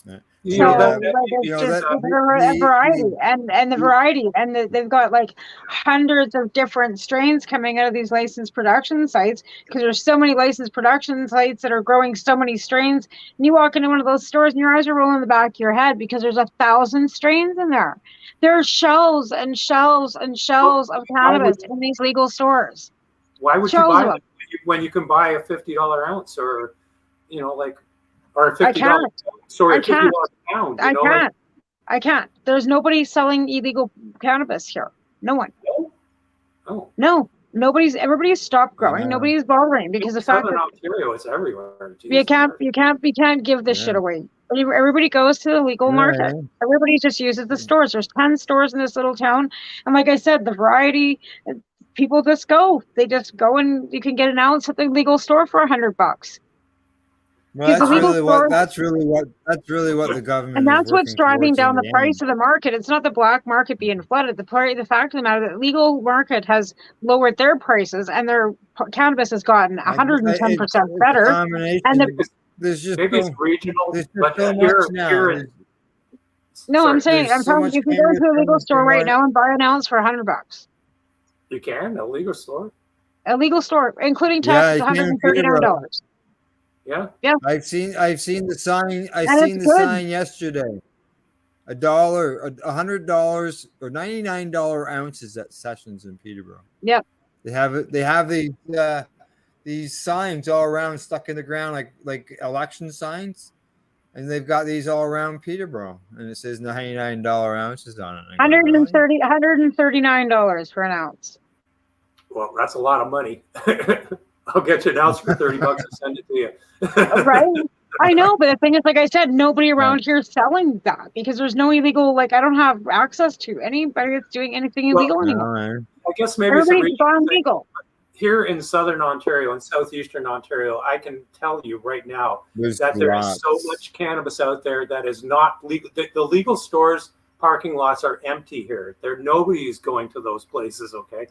It's just a variety, and the variety, and they've got like hundreds of different strains coming out of these licensed production sites, because there's so many licensed production sites that are growing so many strains. And you walk into one of those stores and your eyes are rolling in the back of your head because there's 1,000 strains in there. There are shelves and shelves and shelves of cannabis in these legal stores. Why would you buy them when you can buy a $50 ounce or, you know, like, or a $50 ounce or a $50 pound? You know, I can't. There's nobody selling illegal cannabis here. No one. Oh. No. Everybody's stopped growing. Nobody's bothering because the fact that Ontario, it's everywhere. You can't give this shit away. Everybody goes to the legal market. Everybody just uses the stores. There's 10 stores in this little town. And like I said, the variety, people just go. They just go and you can get an ounce at the legal store for $100. Well, that's really what the government. And that's what's driving down the price of the market. It's not the black market being flooded. The fact of the matter, the legal market has lowered their prices, and their cannabis has gotten 110% better. And there's just maybe it's regional, but here. No, I'm telling you, you can go to a legal store right now and buy an ounce for $100. You can a legal store. A legal store, including taxes, $139. Yeah. I've seen the sign. Sign yesterday. $1, $100, or $99 ounces at Sessions in Peterborough. Yep. They have it. They have these signs all around, stuck in the ground, like election signs, and they've got these all around Peterborough, and it says $99 ounces on it. $139 for an ounce. Well, that's a lot of money. I'll get you an ounce for $30 and send it to you. Right? I know, but the thing is, like I said, nobody around here is selling that because there's no illegal. Like I don't have access to anybody that's doing anything illegal anymore. I guess maybe everybody's gone legal. Here in Southern Ontario and Southeastern Ontario, I can tell you right now that there is so much cannabis out there that is not legal. The legal stores parking lots are empty here. Nobody's going to those places. Okay.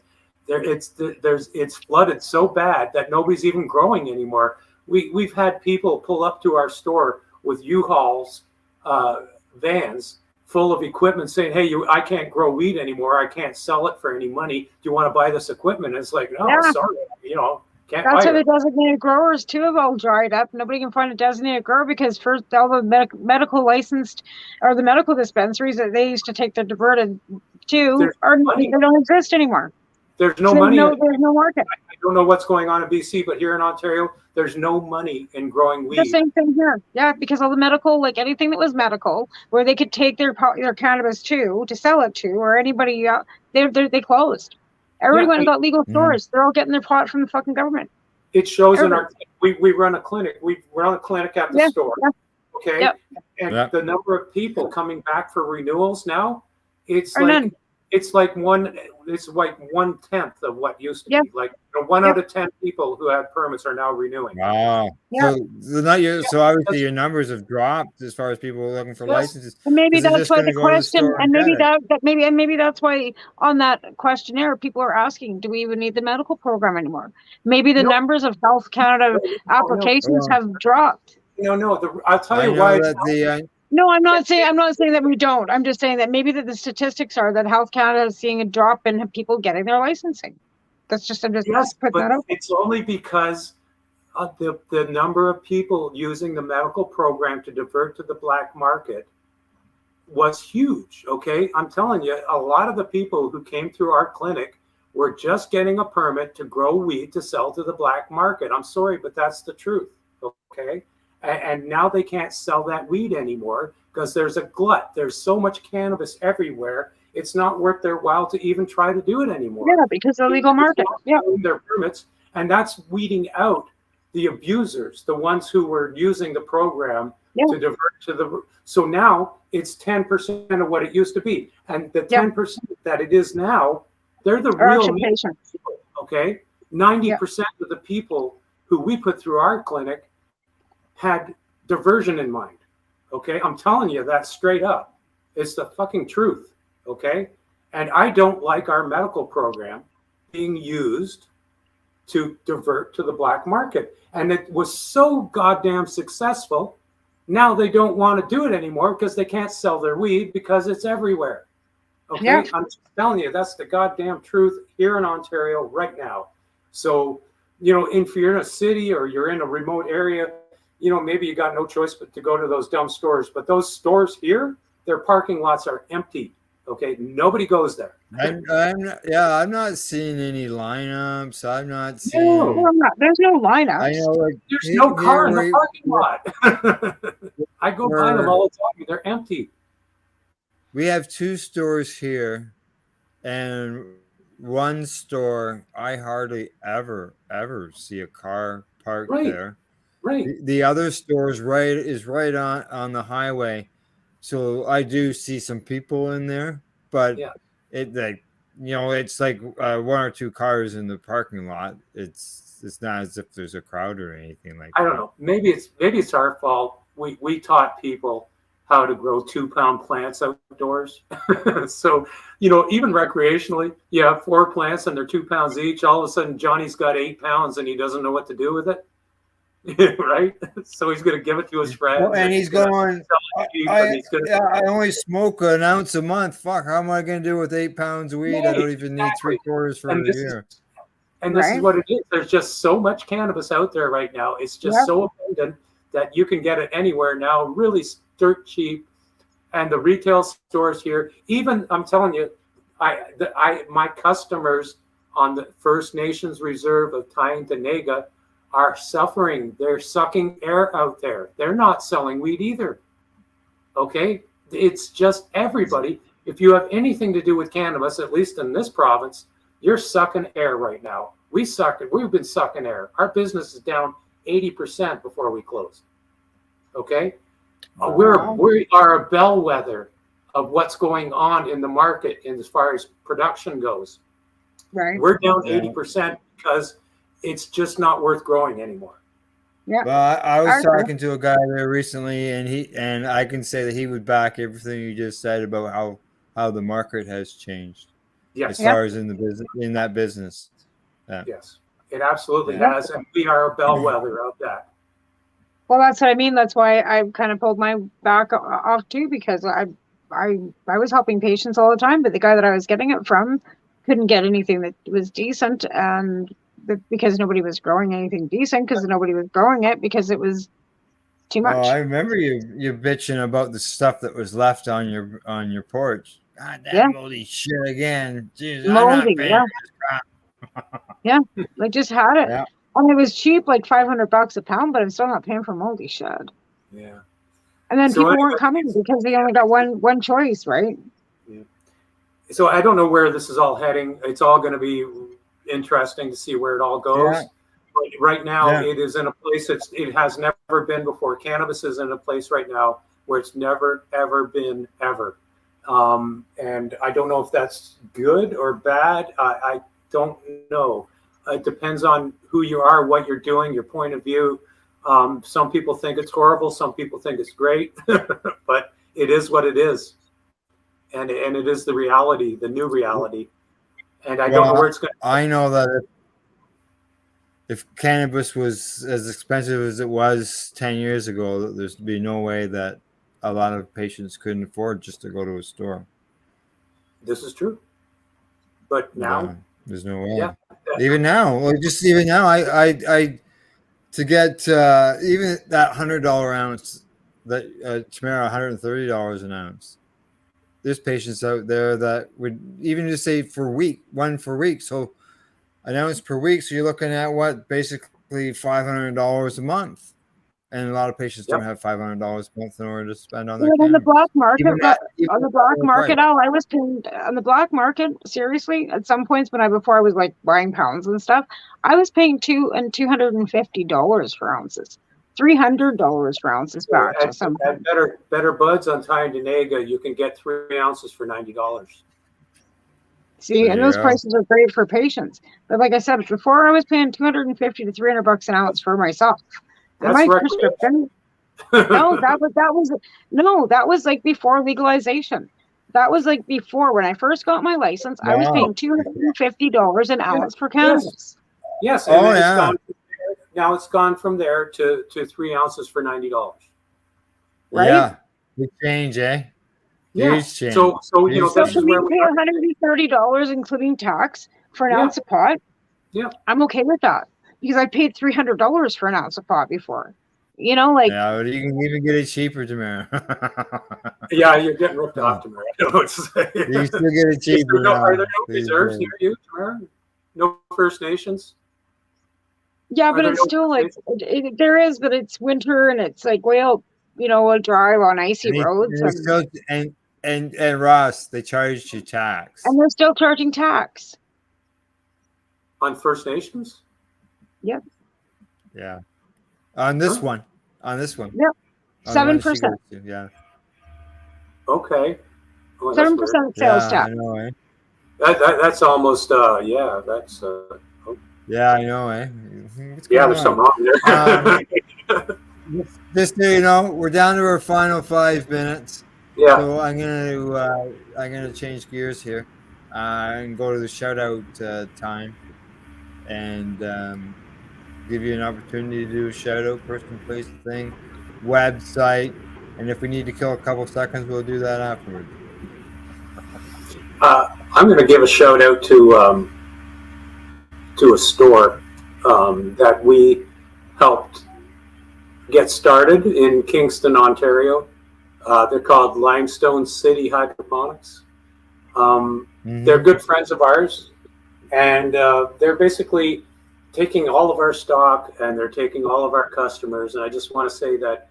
It's flooded so bad that nobody's even growing anymore. We've had people pull up to our store with U-Hauls, vans full of equipment saying, "Hey, I can't grow weed anymore. I can't sell it for any money. Do you want to buy this equipment?" And it's like, no, sorry, can't. That's why the designated growers too have all dried up. Nobody can find a designated grower because first all the medical licensed or the medical dispensaries that they used to take the diverted to they don't exist anymore. There's no money. There's no market. I don't know what's going on in BC, but here in Ontario, there's no money in growing weed. The same thing here. Yeah, because all the medical, like anything that was medical, where they could take their cannabis to sell it to, or anybody, they closed. Everyone got legal stores. They're all getting their pot from the fucking government. It shows in our. We run a clinic. We run a clinic at the store. Yeah. Okay. Yep. And the number of people coming back for renewals now, it's like 1/10 of what used to be. Like 1 out of 10 people who had permits are now renewing. Wow. So obviously your numbers have dropped as far as people looking for licenses. And maybe that's why the question, and maybe that's why on that questionnaire people are asking, do we even need the medical program anymore? Maybe the numbers of Health Canada applications have dropped. I'll tell you why. No, I'm not saying that we don't. I'm just saying that maybe the statistics are that Health Canada is seeing a drop in people getting their licensing. That's just putting that out. It's only because of the number of people using the medical program to divert to the black market was huge. Okay, I'm telling you, a lot of the people who came through our clinic were just getting a permit to grow weed to sell to the black market. I'm sorry, but that's the truth. Okay. And now they can't sell that weed anymore because there's a glut. There's so much cannabis everywhere. It's not worth their while to even try to do it anymore. Yeah, because of the legal market. Yeah, their permits, and that's weeding out the abusers, the ones who were using the program to divert to the. So now it's 10% of what it used to be, and the 10% that it is now, they're the real patients. Okay, 90% of the people who we put through our clinic had diversion in mind. Okay, I'm telling you that straight up. It's the fucking truth. Okay, and I don't like our medical program being used to divert to the black market. And it was so goddamn successful. Now they don't want to do it anymore because they can't sell their weed because it's everywhere. Okay, I'm just telling you, that's the goddamn truth here in Ontario right now. So, if you're in a city or you're in a remote area, maybe you got no choice but to go to those dumb stores. But those stores here, their parking lots are empty. Okay, nobody goes there. I'm not seeing any lineups. I'm not seeing. No, there's no lineups. I know, like, there's no car in the parking lot. I go by them all the time. They're empty. We have 2 stores here, and one store I hardly ever see a car parked there. Right. The other store is right on the highway, so I do see some people in there, but it's like 1 or 2 cars in the parking lot. It's not as if there's a crowd or anything like that. I don't know. Maybe it's our fault. We taught people how to grow 2-pound plants outdoors. So, even recreationally, you have 4 plants and they're 2 pounds each. All of a sudden, Johnny's got 8 pounds and he doesn't know what to do with it. Right? So he's going to give it to his friends. Well, and he's going, I only smoke an ounce a month. Fuck, how am I going to do with 8 pounds of weed? I don't even need 3/4 for a year. And this is what it is. There's just so much cannabis out there right now. It's just so abundant that you can get it anywhere now, really dirt cheap. And the retail stores here, even, I'm telling you, my customers on the First Nations Reserve of Tyendinaga are suffering. They're sucking air out there. They're not selling weed either. Okay? It's just everybody. If you have anything to do with cannabis, at least in this province, you're sucking air right now. We've been sucking air. Our business is down 80% before we close. Okay? We are a bellwether of what's going on in the market as far as production goes. Right. We're down 80% because it's just not worth growing anymore. Yeah. Well, I was talking to a guy there recently, and I can say that he would back everything you just said about how the market has changed. Yes. As far as in that business. Yeah. Yes, it absolutely has, and we are a bellwether of that. Well, that's what I mean. That's why I kind of pulled my back off too, because I was helping patients all the time, but the guy that I was getting it from couldn't get anything that was decent, and because nobody was growing anything decent, because nobody was growing it because it was too much. Oh, I remember you bitching about the stuff that was left on your porch. God damn moldy shit again. Jeez, moldy, yeah. I just had it. Yeah. And it was cheap, like $500 a pound, but I'm still not paying for moldy shit. Yeah. And then people weren't coming because they only got one choice, right? Yeah. So I don't know where this is all heading. It's all going to be interesting to see where it all goes. Yeah. But right now, it is in a place it has never been before. Cannabis is in a place right now where it's never, ever been, ever. And I don't know if that's good or bad. I don't know. It depends on who you are, what you're doing, your point of view. Some people think it's horrible. Some people think it's great. But it is what it is. And it is the reality, the new reality. And I don't know where it's going to. I know that if cannabis was as expensive as it was 10 years ago, there'd be no way that a lot of patients couldn't afford just to go to a store. This is true. But now there's no way. Yeah. Even now, I to get even that $100 ounce, that Tamara, $130 an ounce. There's patients out there that would even just say one for week. So an ounce per week. So you're looking at basically $500 a month. And a lot of patients don't have $500 a month in order to spend on their on the black market. On the black market, right. I was paying on the black market. Seriously, at some points before I was like buying pounds and stuff, I was paying $250 for ounces, $300 for ounces back. At better buds on Tyendinaga, you can get 3 ounces for $90. See, and those prices are great for patients. But like I said before, I was paying $250 to $300 an ounce for myself. And my prescription. That was like before legalization. That was like before when I first got my license. I was paying $250 an ounce for cannabis. Yes. Now it's gone from there to 3 ounces for $90. Right? Yeah. Big change, eh? Yeah. Change. So this is where we pay $130 including tax for an ounce of pot. Yeah. I'm okay with that. Because I paid $300 for an ounce of pot before. You know, like yeah, but you can even get it cheaper, Tamara. Yeah, you're getting ripped off, Tamara. I don't know what to say. You can still get it cheaper now. Are there no reserves near you, Tamara? No First Nations? yeah, but it's still like there is, but it's winter and it's like way out, you know, a drive on icy roads. And Ross, they charged you tax. And they're still charging tax. On First Nations? Yep. Yeah. On this one. On this one. Yep. 7%. Yeah. Okay. Well, 7% sales tax. I know, eh? That's almost yeah, that's yeah, I know, eh? Yeah, there's something wrong there. Just so you know, we're down to our final 5 minutes. Yeah. So I'm gonna change gears here and go to the shout out time and give you an opportunity to do a shout out, person, place, thing, website, and if we need to kill a couple seconds, we'll do that afterwards. I'm going to give a shout out to a store that we helped get started in Kingston, Ontario. They're called Limestone City Hydroponics. They're good friends of ours, and they're basically taking all of our stock and they're taking all of our customers. And I just want to say that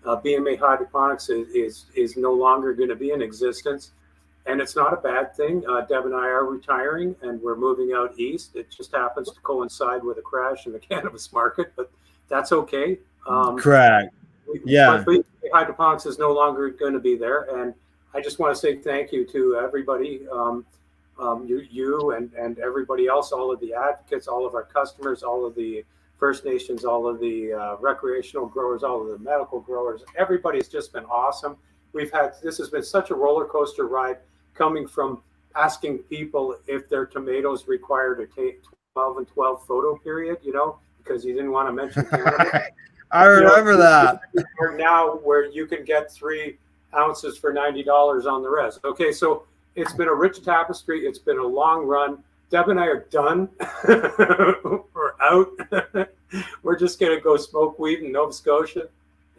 BMA Hydroponics is no longer going to be in existence. And it's not a bad thing. Deb and I are retiring and we're moving out east. It just happens to coincide with a crash in the cannabis market, but that's okay. Correct. Yeah. But Hydroponics is no longer going to be there. And I just want to say thank you to everybody, you and everybody else, all of the advocates, all of our customers, all of the First Nations, all of the recreational growers, all of the medical growers. Everybody's just been awesome. This has been such a roller coaster ride, coming from asking people if their tomatoes required a 12 and 12 photo period, you know, because you didn't want to mention cannabis. I remember that. Now where you can get 3 ounces for $90 on the rest. Okay, so it's been a rich tapestry. It's been a long run. Deb and I are done. We're out. We're just going to go smoke weed in Nova Scotia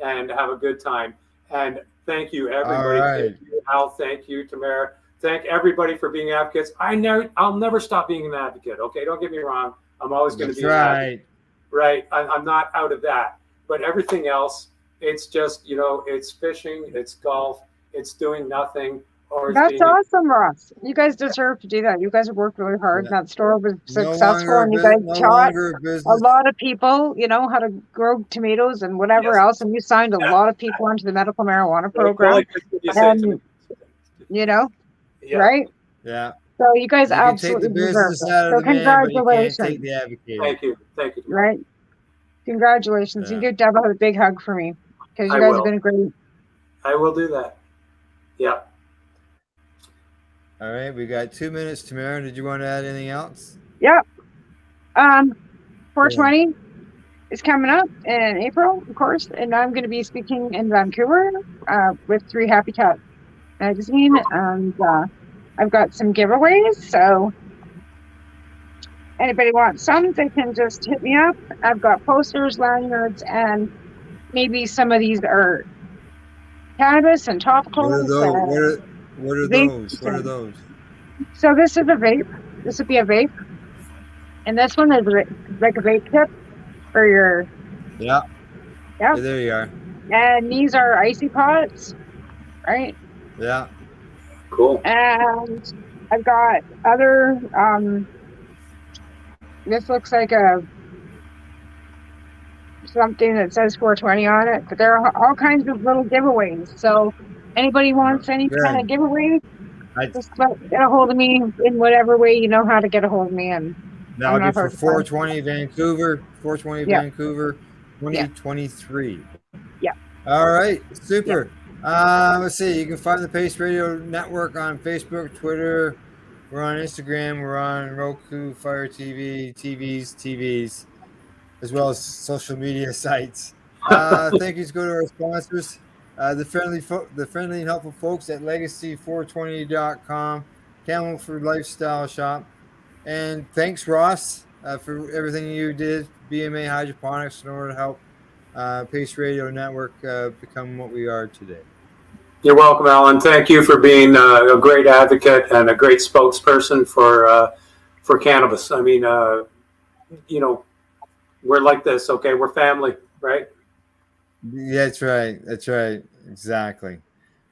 and have a good time. And thank you, everybody. Right. Thank you, Al. Thank you, Tamara. Thank everybody for being advocates. I'll never stop being an advocate. Okay, don't get me wrong. I'm always going to be an advocate. Right. I'm not out of that. But everything else, it's just, you know, it's fishing, it's golf, it's doing nothing. That's awesome, Ross. You guys deserve to do that. You guys have worked really hard. Yeah. That store was successful, and you guys taught a lot of people, you know, how to grow tomatoes and whatever else. And you signed a lot of people onto the medical marijuana program. And, you know, right? Yeah. So you guys absolutely deserve it. So congratulations. Thank you. Thank you. Right. Congratulations. Yeah. You give Deb a big hug for me because you guys have been great. I will do that. Yeah. All right, we got 2 minutes. Tamara, did you want to add anything else? Yeah. 420 is coming up in April, of course, and I'm going to be speaking in Vancouver with 3 Habitat magazine, and I've got some giveaways, so anybody wants some, they can just hit me up. I've got posters, lanyards, and maybe some of these are cannabis and topicals. What are those? What are those? So this is a vape. This would be a vape. And this one is like a vape tip for your... Yeah. Yeah. There you are. And these are icy pots, right? Yeah. Cool. And I've got other... this looks like something that says 420 on it, but there are all kinds of little giveaways. So anybody wants any kind of giveaway, just get a hold of me in whatever way you know how to get a hold of me. And that would be for 420 Vancouver, 420 Vancouver, 2023. Yeah. All right. Super. Yeah. Let's see. You can find the Pace Radio Network on Facebook, Twitter. We're on Instagram. We're on Roku, Fire TV, TVs, as well as social media sites. Thank you to go to our sponsors. The friendly and helpful folks at legacy420.com, Campbellford Lifestyle Shop. And thanks, Ross, for everything you did, BMA Hydroponics, in order to help Pace Radio Network become what we are today. You're welcome, Alan. Thank you for being a great advocate and a great spokesperson for cannabis. I mean, you know, we're like this, okay? We're family, right? Yeah, that's right. That's right. Exactly.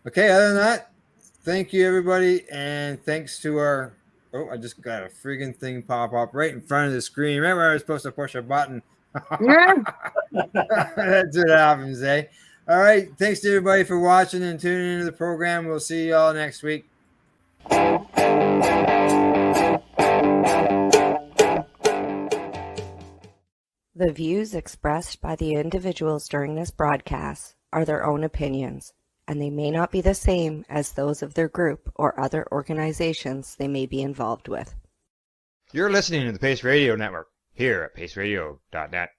Okay, other than that, thank you, everybody. And thanks to our... Oh, I just got a friggin' thing pop up right in front of the screen, right where I was supposed to push a button. Yeah. That's what happens, eh? All right. Thanks to everybody for watching and tuning into the program. We'll see you all next week. The views expressed by the individuals during this broadcast are their own opinions, and they may not be the same as those of their group or other organizations they may be involved with. You're listening to the Pace Radio Network here at paceradio.net.